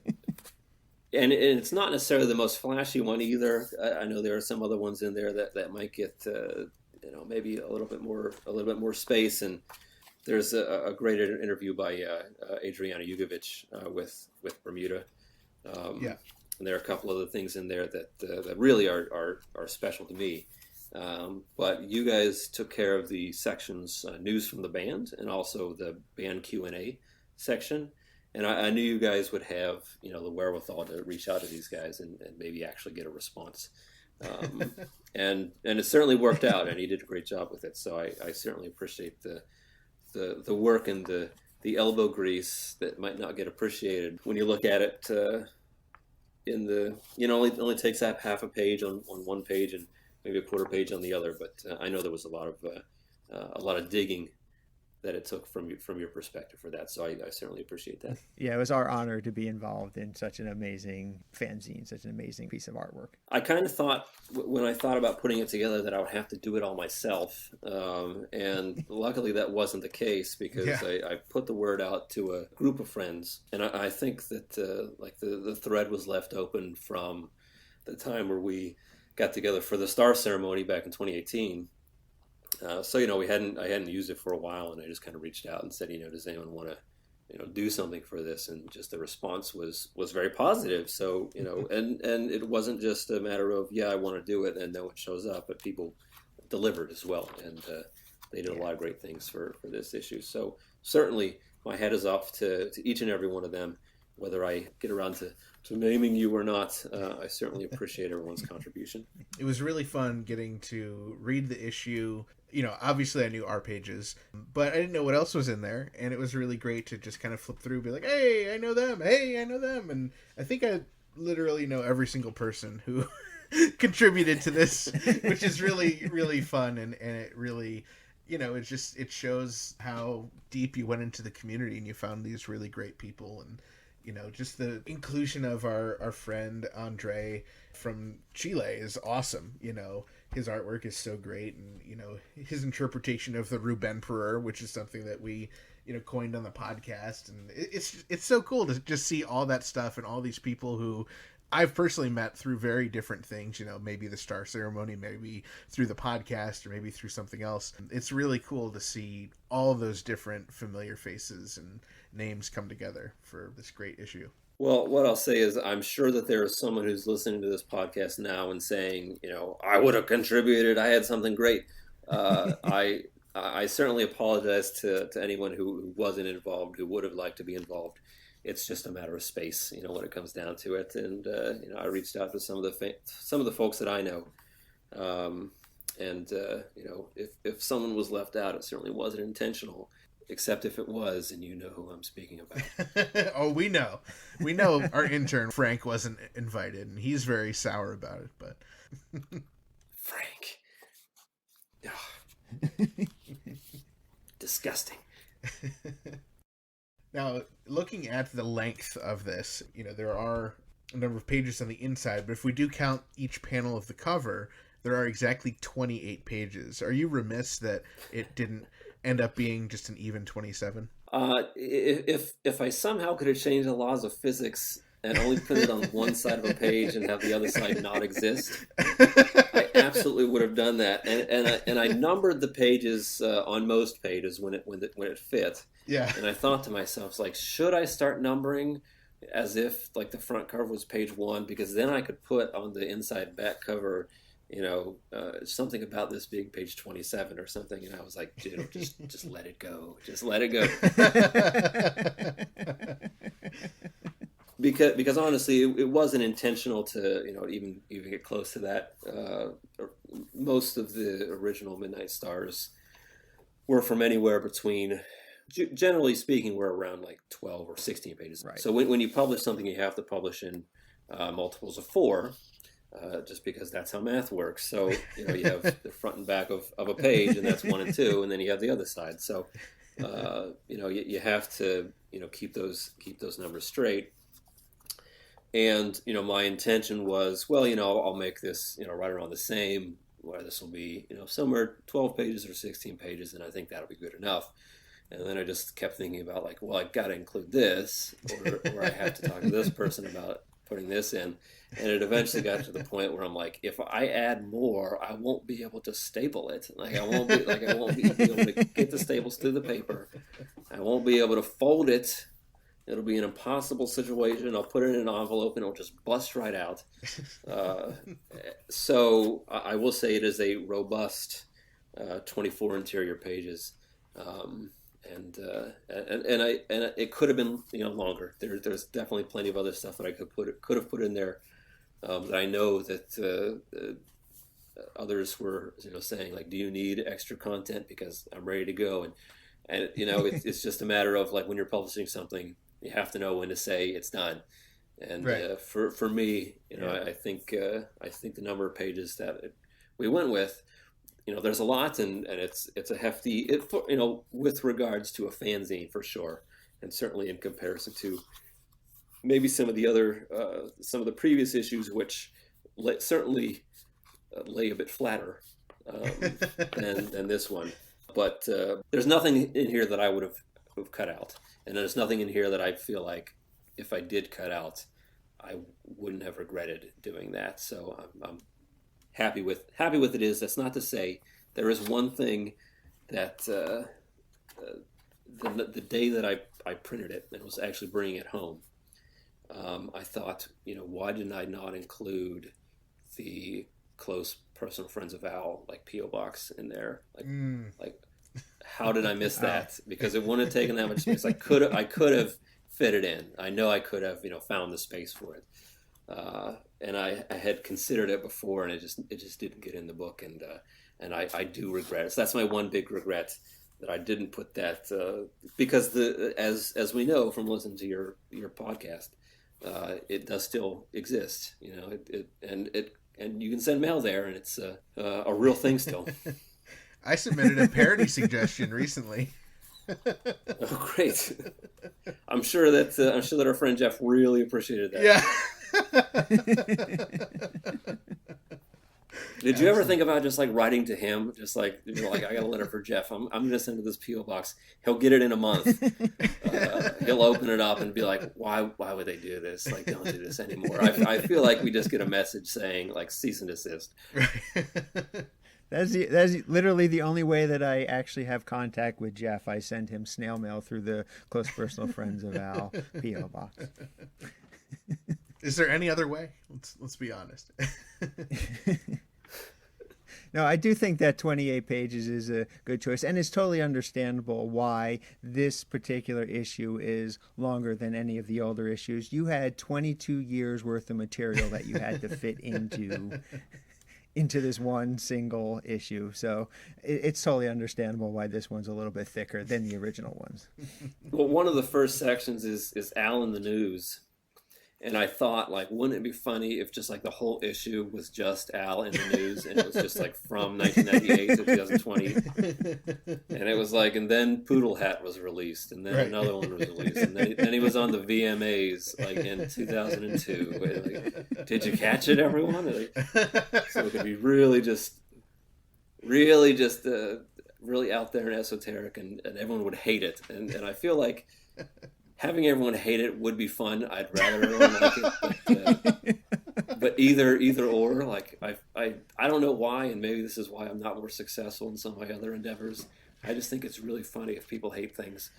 and it's not necessarily the most flashy one either. I know there are some other ones in there that might get maybe a little bit more space. And there's a great interview by Adriana Jugovic with Bermuda. Yeah. And there are a couple other things in there that really are special to me. But you guys took care of the sections, news from the band, and also the band Q&A section. And I knew you guys would have, the wherewithal to reach out to these guys and maybe actually get a response. And it certainly worked out, and you did a great job with it. So I certainly appreciate the work and the elbow grease that might not get appreciated when you look at it, in the, only takes up half a page on one page and maybe a quarter page on the other. But I know there was a lot of digging that it took from your perspective for that. So I certainly appreciate that. Yeah, it was our honor to be involved in such an amazing fanzine, such an amazing piece of artwork. I kind of thought, when I thought about putting it together, that I would have to do it all myself. And luckily that wasn't the case, because I put the word out to a group of friends. And I think that the thread was left open from the time where we got together for the star ceremony back in 2018. So I hadn't used it for a while, and I just kind of reached out and said, does anyone want to, do something for this? And just the response was very positive. So, and it wasn't just a matter of, I want to do it, and no one shows up, but people delivered as well. And they did a lot of great things for this issue. So certainly my hat is off to each and every one of them, whether I get around to naming you or not. I certainly appreciate everyone's contribution. It was really fun getting to read the issue. Obviously I knew our pages, but I didn't know what else was in there, and it was really great to just kind of flip through, be like, hey, I know them, and I think I literally know every single person who contributed to this, which is really, really fun, and it really, it shows how deep you went into the community, and you found these really great people, and just the inclusion of our friend Andre from Chile is awesome. His artwork is so great, and his interpretation of the Rubenperor, which is something that we coined on the podcast, and it's so cool to just see all that stuff and all these people who I've personally met through very different things, maybe the star ceremony, maybe through the podcast, or maybe through something else. It's really cool to see all of those different familiar faces and names come together for this great issue. Well, what I'll say is I'm sure that there is someone who's listening to this podcast now and saying, I would have contributed. I had something great. I certainly apologize to anyone who wasn't involved, who would have liked to be involved. It's just a matter of space, when it comes down to it. And I reached out to some of the folks that I know, and if someone was left out, it certainly wasn't intentional. Except if it was, and you know who I'm speaking about. Oh, we know our intern Frank wasn't invited, and he's very sour about it. But Frank, disgusting. Now, looking at the length of this, there are a number of pages on the inside, but if we do count each panel of the cover, there are exactly 28 pages. Are you remiss that it didn't end up being just an even 27? If I somehow could have changed the laws of physics and only put it on one side of a page and have the other side not exist, I absolutely would have done that. And I numbered the pages on most pages when it fit. Yeah. And I thought to myself, should I start numbering as if the front cover was page 1, because then I could put on the inside back cover, something about this being page 27 or something. And I was like, just let it go. Just let it go. Because honestly, it wasn't intentional to, even get close to that. Most of the original Midnight Stars were from anywhere between, generally speaking, we're around 12 or 16 pages. Right. So when you publish something, you have to publish in multiples of 4. Just because that's how math works. So, you have the front and back of a page, and that's 1 and 2, and then you have the other side. So, you have to, keep those numbers straight. And, my intention was, I'll make this, right around the same, where this will be, somewhere 12 pages or 16 pages, and I think that'll be good enough. And then I just kept thinking about I got to include this, or I have to talk to this person about putting this in. And it eventually got to the point where I'm like, if I add more, I won't be able to staple it. I won't be able to get the staples through the paper. I won't be able to fold it. It'll be an impossible situation. I'll put it in an envelope and it'll just bust right out. So I will say it is a robust 24 interior pages. And it could have been longer. There's definitely plenty of other stuff that I could have put in there that I know that others were saying do you need extra content, because I'm ready to go, and it's just a matter of when you're publishing something, you have to know when to say it's done, And Right. For me, I think the number of pages that we went with, there's a lot, and it's a hefty, with regards to a fanzine for sure, and certainly in comparison to maybe some of the previous issues, which certainly lay a bit flatter than this one. But there's nothing in here that I would have cut out, and there's nothing in here that I feel like if I did cut out, I wouldn't have regretted doing that. So I'm happy with it is. That's not to say there is one thing that the day that I printed it and was actually bringing it home, I thought, why didn't I not include the close personal friends of Al, like P.O. Box in there? Like how did I miss that? Because it wouldn't have taken that much space. I could have fit it in. I know I could have, found the space for it. And I had considered it before, and it just didn't get in the book, and I do regret it. So that's my one big regret, that I didn't put that, because as we know from listening to your podcast, it does still exist, and you can send mail there, and it's a real thing still. I submitted a parody suggestion recently. Oh, great! I'm sure that our friend Jeff really appreciated that. Yeah. Did you ever think about just like writing to him, just like I got a letter for Jeff. I'm going to send to this P.O. box. He'll get it in a month. He'll open it up and be like, why would they do this? Like, don't do this anymore. I feel like we just get a message saying like cease and desist. That's literally the only way that I actually have contact with Jeff. I send him snail mail through the close personal friends of Al P.O. box. Is there any other way? Let's be honest. No, I do think that 28 pages is a good choice, and it's totally understandable why this particular issue is longer than any of the older issues. You had 22 years worth of material that you had to fit into this one single issue, so it's totally understandable why this one's a little bit thicker than the original ones. Well, one of the first sections is Al in the news. And I thought, like, wouldn't it be funny if just like the whole issue was just Al in the news, and it was just like from 1998 to 2020, and it was like, and then Poodle Hat was released, and then another one was released, and then he was on the VMAs like in 2002. Like, did you catch it, everyone? Like, so it could be really out there and esoteric, and everyone would hate it, and I feel like having everyone hate it would be fun. I'd rather everyone like it, but either or. Like I don't know why, and maybe this is why I'm not more successful in some of my other endeavors. I just think it's really funny if people hate things.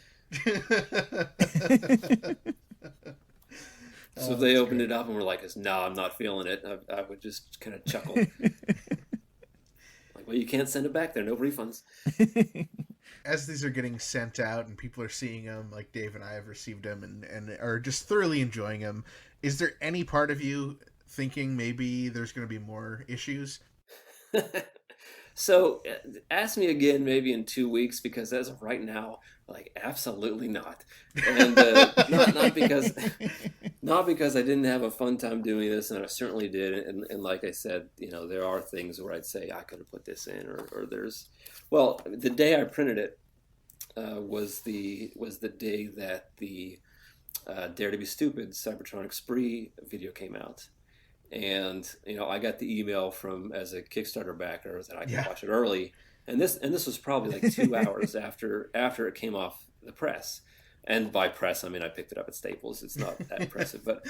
So if they opened it up and were like, "No, I'm not feeling it," I would just kind of chuckle. Like, well, you can't send it back. There are no refunds. As these are getting sent out and people are seeing them, like Dave and I have received them and are just thoroughly enjoying them, is there any part of you thinking maybe there's going to be more issues? So ask me again maybe in 2 weeks, because as of right now, like, absolutely not. And not because I didn't have a fun time doing this, and I certainly did. And like I said, there are things where I'd say I could have put this in, or there's, well, the day I printed it was the day that the Dare to Be Stupid Cybertronic Spree video came out. And I got the email as a Kickstarter backer that I could watch it early, and this was probably like 2 hours after it came off the press. And by press, I mean I picked it up at Staples. It's not that impressive, but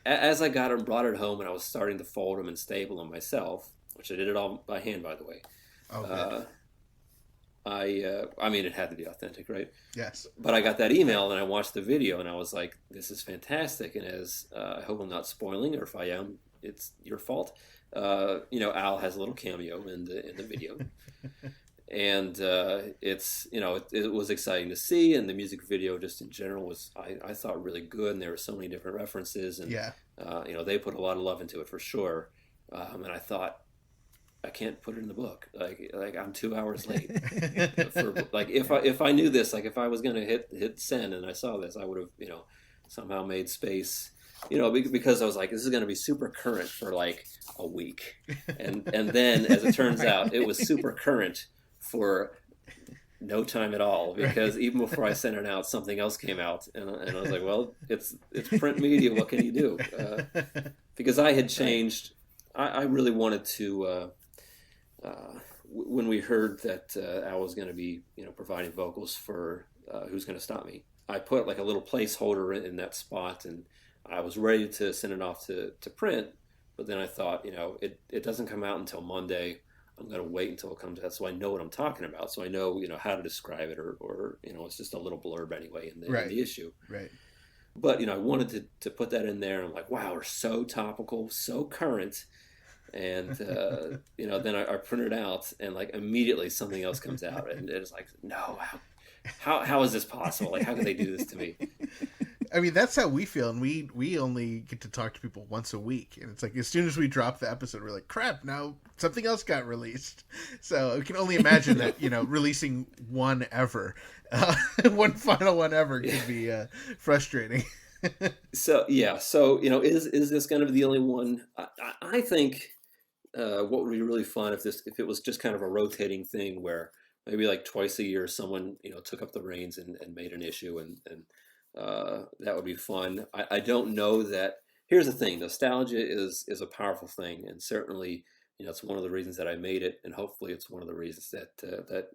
as I got it and brought it home, and I was starting to fold them and staple them myself, which I did it all by hand, by the way. I mean, it had to be authentic, right? Yes. But I got that email and I watched the video and I was like, this is fantastic. And I hope I'm not spoiling, or if I am, it's your fault. Al has a little cameo in the video. And it was exciting to see, and the music video just in general was, I thought, really good, and there were so many different references, and they put a lot of love into it for sure. And I thought, I can't put it in the book. Like I'm 2 hours late. If I knew this, like if I was gonna hit send and I saw this, I would have somehow made space, because I was like, this is going to be super current for like a week. And then, as it turns out, it was super current for no time at all, because even before I sent it out, something else came out. And I was like, well, it's print media. What can you do? Because I had changed. I really wanted to, when we heard that Al was going to be, providing vocals for Who's Going to Stop Me, I put like a little placeholder in that spot, and I was ready to send it off to print. But then I thought, it doesn't come out until Monday. I'm going to wait until it comes out so I know what I'm talking about. So I know, how to describe it, or it's just a little blurb anyway in the issue. Right. But, I wanted to put that in there. And I'm like, wow, we're so topical, so current. And, then I print it out, and like immediately something else comes out, and it's like, no, how is this possible? Like, how can they do this to me? I mean, that's how we feel, and we only get to talk to people once a week, and it's like as soon as we drop the episode, we're like, crap, now something else got released. So we can only imagine that releasing one one final one ever could be frustrating. So is this going to be the only one? I think what would be really fun if it was just kind of a rotating thing where maybe like twice a year someone took up the reins and made an issue, and that would be fun. I don't know that. Here's the thing: nostalgia is a powerful thing, and certainly, it's one of the reasons that I made it, and hopefully, it's one of the reasons that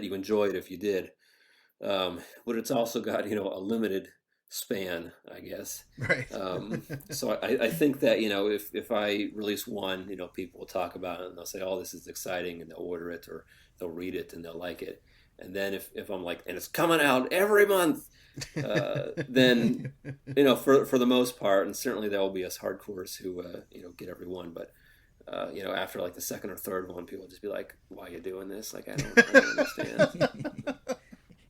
you enjoyed if you did. But it's also got a limited span, I guess. Right. So I think that if I release one, people will talk about it and they'll say, "Oh, this is exciting," and they'll order it or they'll read it and they'll like it. And then if I'm like, and it's coming out every month. Then for the most part, and certainly there will be us hardcores who get every one, but after like the second or third one, people will just be like, why are you doing this? Like, I don't understand.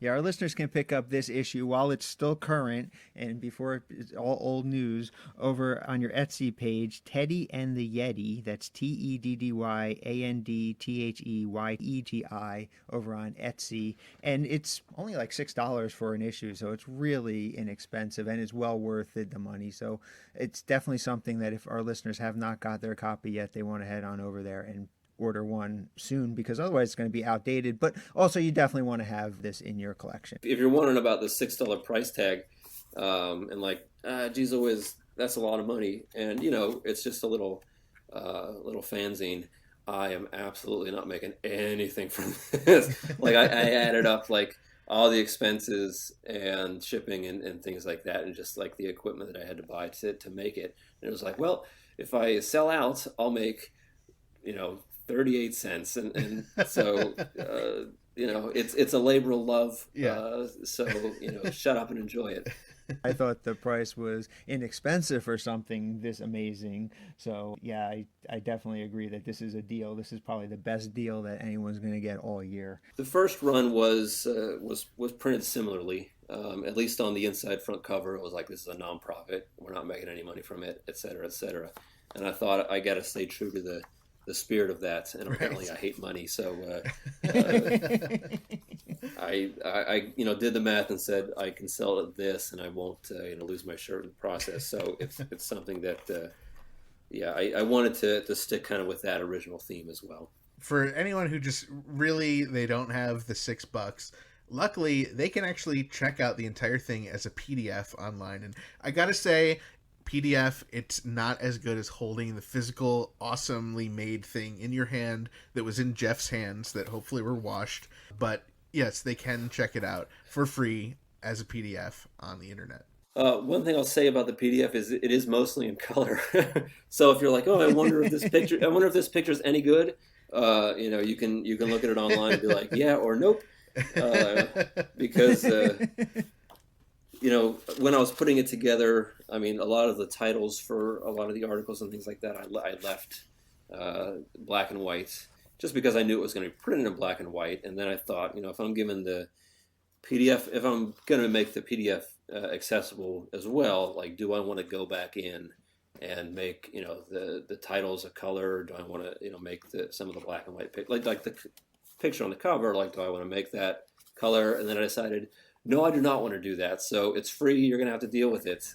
Yeah, our listeners can pick up this issue while it's still current and before it's all old news over on your Etsy page, Teddy and the Yeti. That's TEDDYANDTHEYETI over on Etsy. And it's only like $6 for an issue, so it's really inexpensive and it's well worth it, the money. So it's definitely something that if our listeners have not got their copy yet, they want to head on over there and order one soon, because otherwise it's going to be outdated. But also you definitely want to have this in your collection. If you're wondering about the $6 price tag, and like, geez Louise, that's a lot of money, and it's just a little fanzine, I am absolutely not making anything from this. Like I added up like all the expenses and shipping and things like that, and just like the equipment that I had to buy to make it. And it was like, well, if I sell out, I'll make 38 cents, and so it's a labor of love. So shut up and enjoy it. I thought the price was inexpensive for something this amazing. So yeah, I definitely agree that this is a deal. This is probably the best deal that anyone's going to get all year. The first run was printed similarly. At least on the inside front cover, it was like, this is a nonprofit. We're not making any money from it, et cetera, et cetera. And I thought, I got to stay true to the spirit of that, and apparently I hate money, so I did the math and said I can sell it at this, and I won't lose my shirt in the process. So it's something that I wanted to stick kind of with that original theme as well. For anyone who just really they don't have the $6, luckily they can actually check out the entire thing as a PDF online, and I gotta say, PDF, it's not as good as holding the physical, awesomely made thing in your hand that was in Jeff's hands that hopefully were washed. But yes, they can check it out for free as a PDF on the internet. One thing I'll say about the PDF is it is mostly in color. So if you're like, oh, I wonder if this picture is any good, you can look at it online and be like, yeah or nope, because. When I was putting it together, I mean, a lot of the titles for a lot of the articles and things like that, I left black and white, just because I knew it was going to be printed in black and white. And then I thought, if I'm given the PDF, if I'm going to make the PDF accessible as well, like, do I want to go back in and make, the titles a color? Do I want to, make some of the black and white, like the picture on the cover, like, do I want to make that color? And then I decided, No, I do not want to do that. So it's free. You're going to have to deal with it.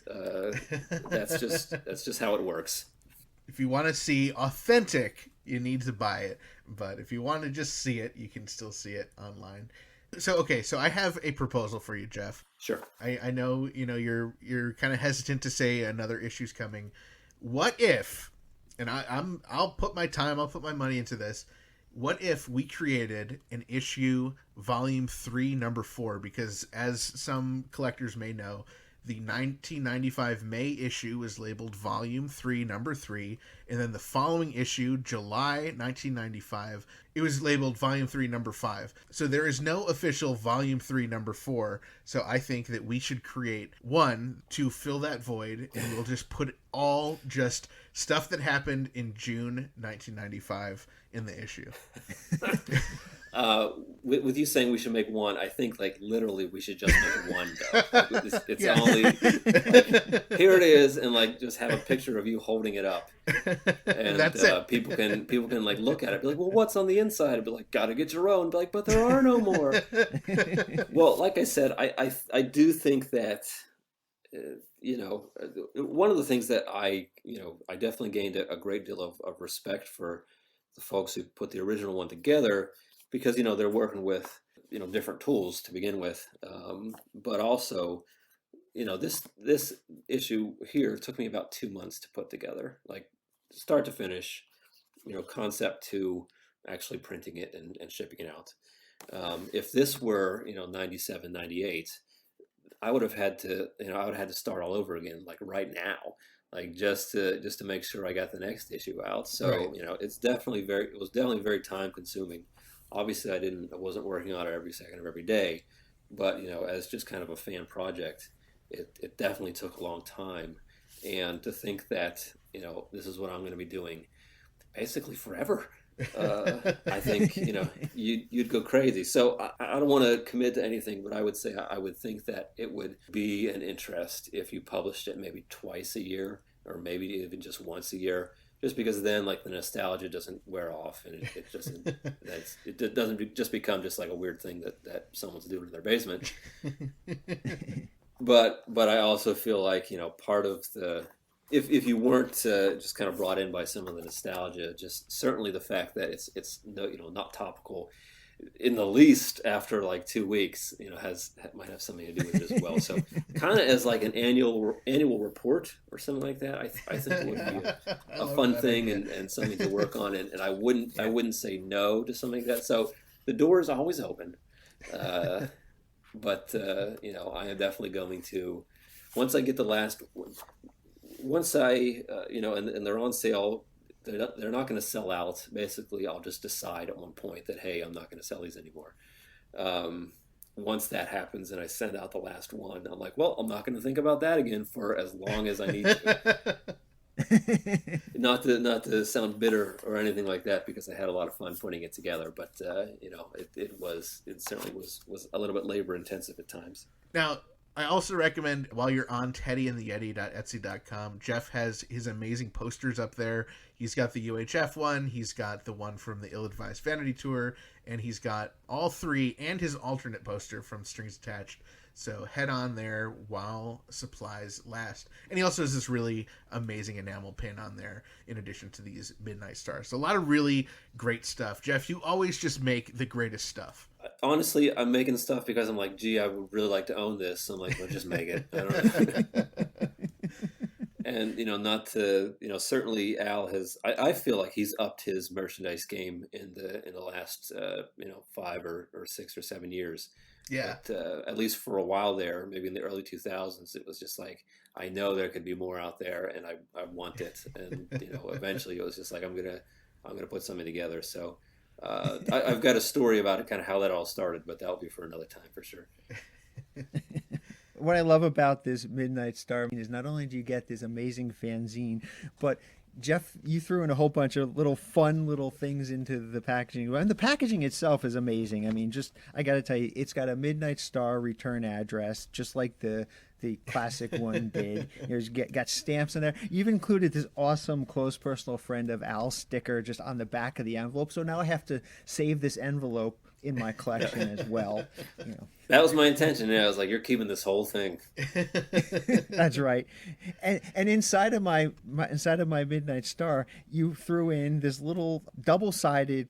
That's just how it works. If you want to see authentic, you need to buy it. But if you want to just see it, you can still see it online. So, okay, so I have a proposal for you, Jeff. Sure. I know, you're kind of hesitant to say another issue's coming. What if, and I'll put my money into this. What if we created an issue volume 3 number 4, because as some collectors may know, the 1995 May issue was labeled volume 3 number 3, and then the following issue, July 1995, it was labeled volume 3 number 5. So there is no official volume 3 number 4. So I think that we should create one to fill that void, and we'll just put all just stuff that happened in June 1995 in the issue. With you saying we should make one, I think like literally we should just make one though. It's only like, here it is, and like just have a picture of you holding it up, and that's it. people can like look at it, be like, well, what's on the inside? I'd be like, gotta get your own. Be like, but there are no more. Well, like I said, I do think that one of the things that I definitely gained a great deal of respect for the folks who put the original one together, because they're working with different tools to begin with, but also this issue here took me about 2 months to put together, like start to finish, concept to actually printing it and shipping it out. If this were 97, 98, I would have had to start all over again, like right now, like just to make sure I got the next issue out. So right. It was definitely very time consuming. Obviously, I wasn't working on it every second of every day, but as just kind of a fan project, it definitely took a long time. And to think that this is what I'm going to be doing basically forever, I think you'd go crazy. So I don't want to commit to anything, but I would say I would think that it would be an interest if you published it maybe twice a year, or maybe even just once a year. Just because then, like, the nostalgia doesn't wear off, and it doesn't just become just like a weird thing that someone's doing in their basement. But I also feel like part of the if you weren't just kind of brought in by some of the nostalgia, just certainly the fact that it's not topical in the least after like 2 weeks, might have something to do with it as well. So kind of as like an annual report or something like that, I think it would be a fun thing and something to work on. And I wouldn't say no to something like that. So the door is always open. But I am definitely going to, once I get the last, once I, and they're on sale, they're not going to sell out. Basically, I'll just decide at one point that, hey, I'm not going to sell these anymore. Once that happens and I send out the last one, I'm like, well, I'm not going to think about that again for as long as I need to. Not to sound bitter or anything like that, because I had a lot of fun putting it together. But it certainly was a little bit labor intensive at times. Now, I also recommend, while you're on teddyandtheyeti.etsy.com, Jeff has his amazing posters up there. He's got the UHF one, he's got the one from the Ill-Advised Vanity Tour, and he's got all three and his alternate poster from Strings Attached. So head on there while supplies last. And he also has this really amazing enamel pin on there, in addition to these Midnight Stars. So a lot of really great stuff. Jeff, you always just make the greatest stuff. Honestly, I'm making stuff because I'm like, gee, I would really like to own this. So I'm like, well, just make it. I don't know. And, not to, certainly Al has, I feel like he's upped his merchandise game in the last, 5 or 6 or 7 years. Yeah. But, at least for a while there, maybe in the early 2000s, it was just like, I know there could be more out there, and I want it. And, eventually it was just like, I'm going to put something together. So, I've got a story about it, kind of how that all started, but that'll be for another time for sure. What I love about this Midnight Star is not only do you get this amazing fanzine, but Jeff, you threw in a whole bunch of fun little things into the packaging. And the packaging itself is amazing. I mean, I got to tell you, it's got a Midnight Star return address, just like the classic one did. There's got stamps in there. You've included this awesome close personal friend of Al sticker just on the back of the envelope. So now I have to save this envelope in my collection as well. That was my intention. Yeah, I was like, you're keeping this whole thing. That's right. And inside of my Midnight Star, you threw in this little double-sided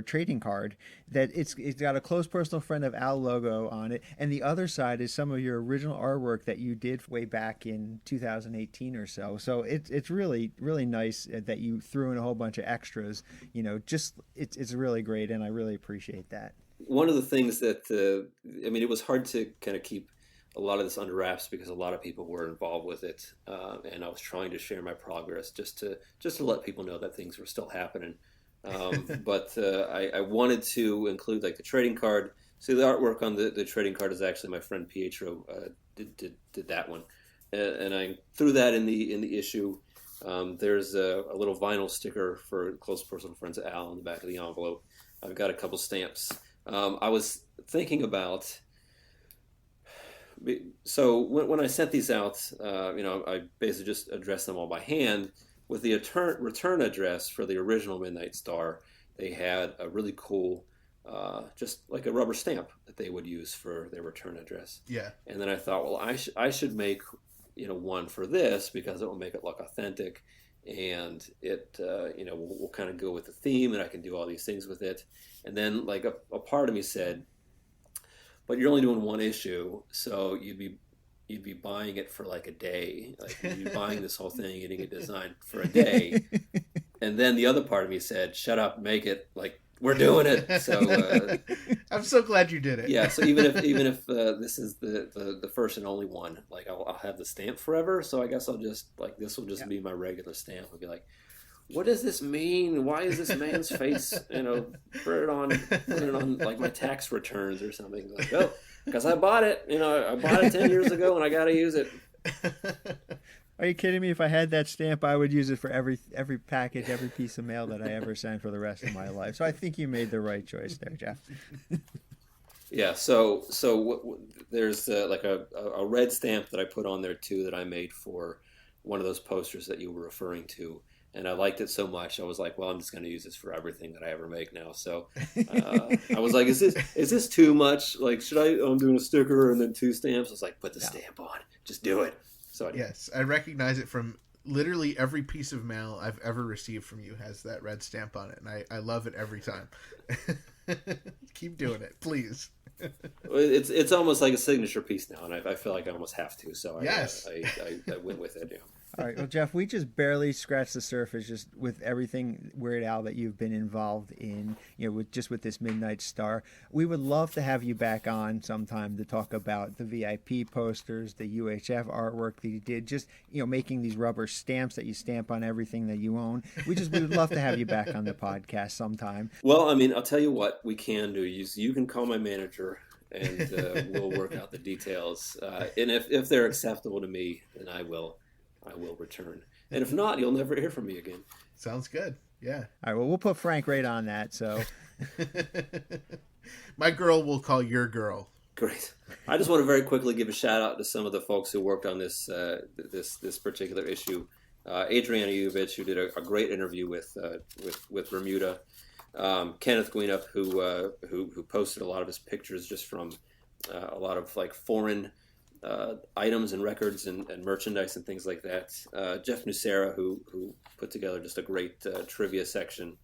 trading card that it's got a close personal friend of Al logo on it, and the other side is some of your original artwork that you did way back in 2018 or so. So it's really, really nice that you threw in a whole bunch of extras. It's really great, and I really appreciate that. One of the things that, it was hard to kind of keep a lot of this under wraps because a lot of people were involved with it. And I was trying to share my progress just to let people know that things were still happening. But I wanted to include like the trading card. So the artwork on the trading card is actually my friend Pietro did that one. And I threw that in the issue. There's a little vinyl sticker for close personal friends of Al on the back of the envelope. I've got a couple stamps. I was thinking about, so when I sent these out, I basically just addressed them all by hand. With the return address for the original Midnight Star, they had a really cool, just like a rubber stamp that they would use for their return address. Yeah. And then I thought, well, I should make, one for this because it will make it look authentic. And it, will kind of go with the theme, and I can do all these things with it. And then, like a part of me said, "But you're only doing one issue, so you'd be buying it for like a day. Like you'd be buying this whole thing, getting it designed for a day." And then the other part of me said, "Shut up, make it like we're doing it." So I'm so glad you did it. Yeah. So even if this is the first and only one, like I'll have the stamp forever. So I guess I'll just this will just be my regular stamp. I'll be like, what does this mean? Why is this man's face? Put it on like my tax returns or something. Like, oh, because I bought it. I bought it 10 years ago and I got to use it. Are you kidding me? If I had that stamp, I would use it for every package, every piece of mail that I ever send for the rest of my life. So I think you made the right choice there, Jeff. Yeah. So there's like a red stamp that I put on there too that I made for one of those posters that you were referring to. And I liked it so much, I was like, well, I'm just going to use this for everything that I ever make now. So I was like, is this too much? Like, should I'm doing a sticker and then 2 stamps? I was like, put the stamp on. Just do it. So yes, I recognize it from literally every piece of mail I've ever received from you has that red stamp on it. And I love it every time. Keep doing it, please. It's almost like a signature piece now, and I feel like I almost have to. So yes. I went with it. Yeah. All right. Well, Jeff, we just barely scratched the surface just with everything Weird Al that you've been involved in, with this Midnight Star. We would love to have you back on sometime to talk about the VIP posters, the UHF artwork that you did, just, making these rubber stamps that you stamp on everything that you own. We would love to have you back on the podcast sometime. Well, I'll tell you what we can do. You can call my manager and we'll work out the details. And if they're acceptable to me, then I will return. And if not, you'll never hear from me again. Sounds good. Yeah. All right. Well, we'll put Frank right on that. So my girl will call your girl. Great. I just want to very quickly give a shout out to some of the folks who worked on this particular issue. Adriana Uvich, who did a great interview with Bermuda. Kenneth Guinup, who posted a lot of his pictures just from a lot of like foreign items and records and merchandise and things like that. Jeff Nucera, who put together just a great trivia section.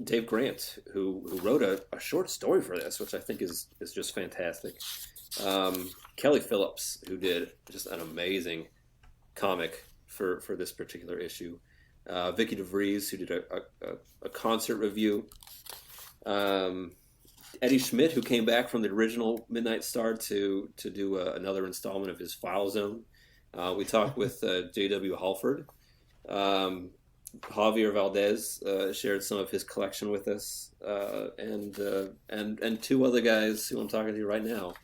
Dave Grant, who wrote a short story for this, which I think is just fantastic. Kelly Phillips, who did just an amazing comic for this particular issue. Vicky DeVries, who did a concert review. Eddie Schmidt, who came back from the original Midnight Star to do another installment of his File Zone. We talked with J.W. Halford. Javier Valdez shared some of his collection with us, and 2 other guys who I'm talking to right now,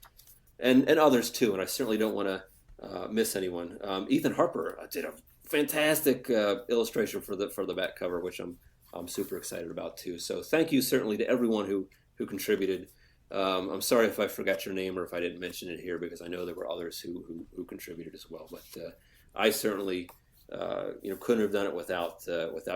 and others too. And I certainly don't want to miss anyone. Ethan Harper did a fantastic illustration for the back cover, which I'm super excited about too. So thank you certainly to everyone who contributed. I'm sorry if I forgot your name or if I didn't mention it here, because I know there were others who contributed as well. But I certainly couldn't have done it without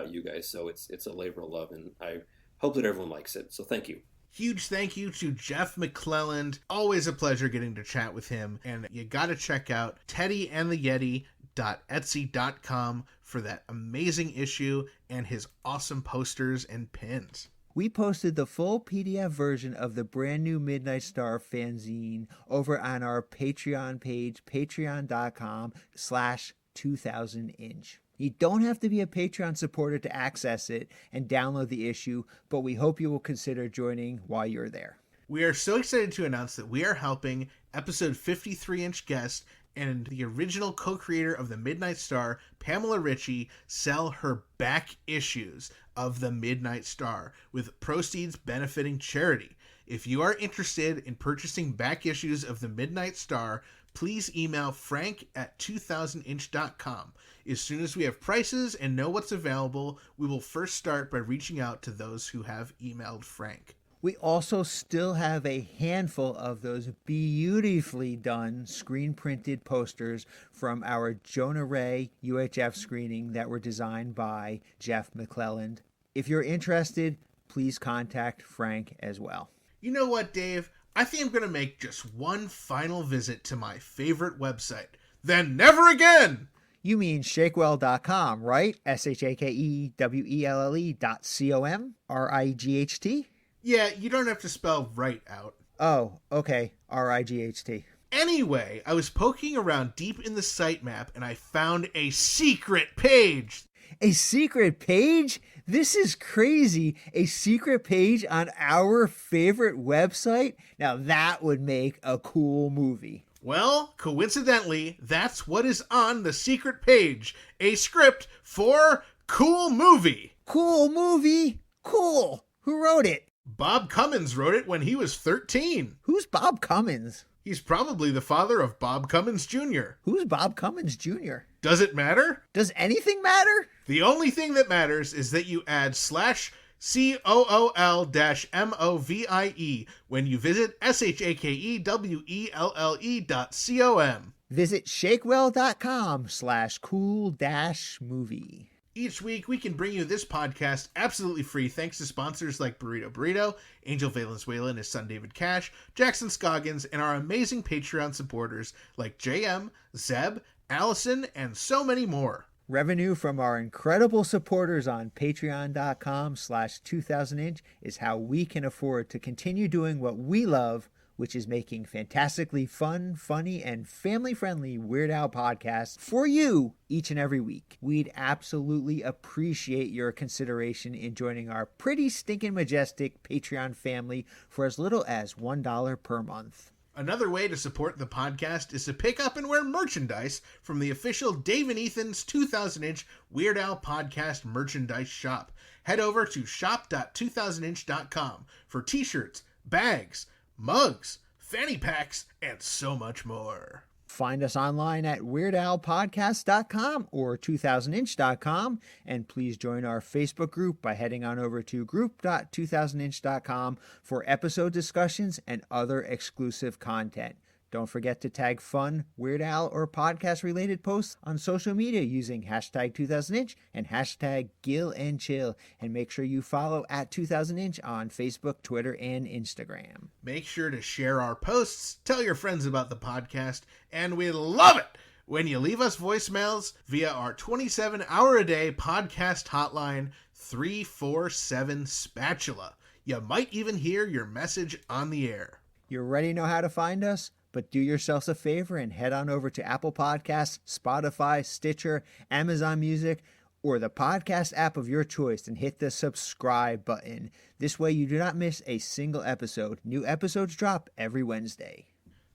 you guys. So it's a labor of love, and I hope that everyone likes it. So thank you. Huge thank you to Jeff McClelland. Always a pleasure getting to chat with him. And you got to check out teddyandtheyeti.etsy.com for that amazing issue and his awesome posters and pins. We posted the full PDF version of the brand new Midnight Star fanzine over on our Patreon page, patreon.com/2000inch. You don't have to be a Patreon supporter to access it and download the issue, but we hope you will consider joining while you're there. We are so excited to announce that we are helping episode 53-inch guest and the original co-creator of the Midnight Star, Pamela Ritchie, sell her back issues of the Midnight Star, with proceeds benefiting charity. If you are interested in purchasing back issues of the Midnight Star, please email frank@2000inch.com. As soon as we have prices and know what's available, we will first start by reaching out to those who have emailed Frank. We also still have a handful of those beautifully done screen printed posters from our Jonah Ray UHF screening that were designed by Jeff McClelland. If you're interested, please contact Frank as well. You know what, Dave? I think I'm going to make just one final visit to my favorite website. Then never again! You mean shakewell.com, right? SHAKEWELLE.com? RIGHT? Yeah, you don't have to spell right out. Oh, okay. RIGHT. Anyway, I was poking around deep in the sitemap and I found a secret page. A secret page? This is crazy. A secret page on our favorite website? Now that would make a cool movie. Well, coincidentally, that's what is on the secret page. A script for Cool Movie. Cool movie? Cool. Who wrote it? Bob Cummins wrote it when he was 13. Who's Bob Cummins? He's probably the father of Bob Cummins Jr. Who's Bob Cummins Jr.? Does it matter? Does anything matter? The only thing that matters is that you add /COOL-MOVIE when you visit SHAKEWELLE.com. Visit shakewell.com/cool-movie. Each week, we can bring you this podcast absolutely free thanks to sponsors like Burrito Burrito, Angel Valenzuela and his son David Cash, Jackson Scoggins, and our amazing Patreon supporters like JM, Zeb, Allison, and so many more. Revenue from our incredible supporters on patreon.com/2000inch is how we can afford to continue doing what we love, which is making fantastically fun, funny, and family-friendly Weird Al podcasts for you each and every week. We'd absolutely appreciate your consideration in joining our pretty stinking majestic Patreon family for as little as $1 per month. Another way to support the podcast is to pick up and wear merchandise from the official Dave and Ethan's 2000-inch Weird Al podcast merchandise shop. Head over to shop.2000inch.com for t-shirts, bags, mugs, fanny packs, and so much more. Find us online at weirdalpodcast.com or 2000inch.com, and please join our Facebook group by heading on over to group.2000inch.com for episode discussions and other exclusive content. Don't forget to tag fun, Weird Al, or podcast-related posts on social media using hashtag 2000inch and hashtag GilAndChill. And make sure you follow at 2000inch on Facebook, Twitter, and Instagram. Make sure to share our posts, tell your friends about the podcast, and we love it when you leave us voicemails via our 27-hour-a-day podcast hotline, 347 Spatula. You might even hear your message on the air. You already know how to find us? But do yourselves a favor and head on over to Apple Podcasts, Spotify, Stitcher, Amazon Music, or the podcast app of your choice and hit the subscribe button. This way you do not miss a single episode. New episodes drop every Wednesday.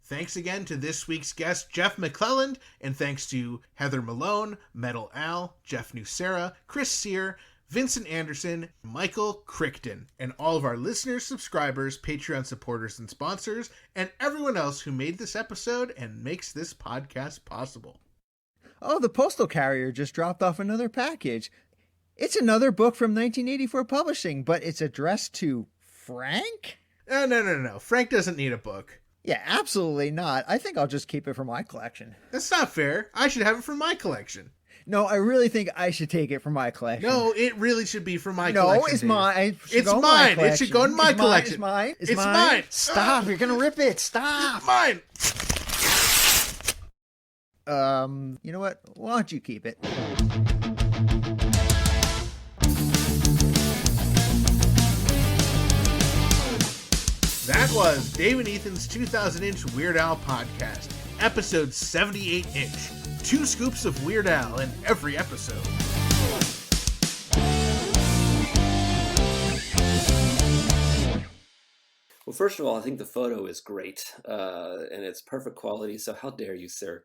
Thanks again to this week's guest, Jeff McClelland, and thanks to Heather Malone, Metal Al, Jeff Nucera, Chris Sear, Vincent Anderson, Michael Crichton, and all of our listeners, subscribers, Patreon supporters, and sponsors, and everyone else who made this episode and makes this podcast possible. Oh, the postal carrier just dropped off another package. It's another book from 1984 Publishing, but it's addressed to Frank? No. Frank doesn't need a book. Yeah, absolutely not. I think I'll just keep it for my collection. That's not fair. I should have it for my collection. No, I really think I should take it from my collection. No, it really should be from my no, collection. it's Dave. mine. It's mine. It should go in my collection. It's mine. It's mine. Stop! You're gonna rip it. Stop. It's mine. You know what? Why don't you keep it? That was Dave and Ethan's 2000-inch Weird Al podcast, episode 78-inch. 2 scoops of Weird Al in every episode. Well, first of all, I think the photo is great, and it's perfect quality, so how dare you, sir?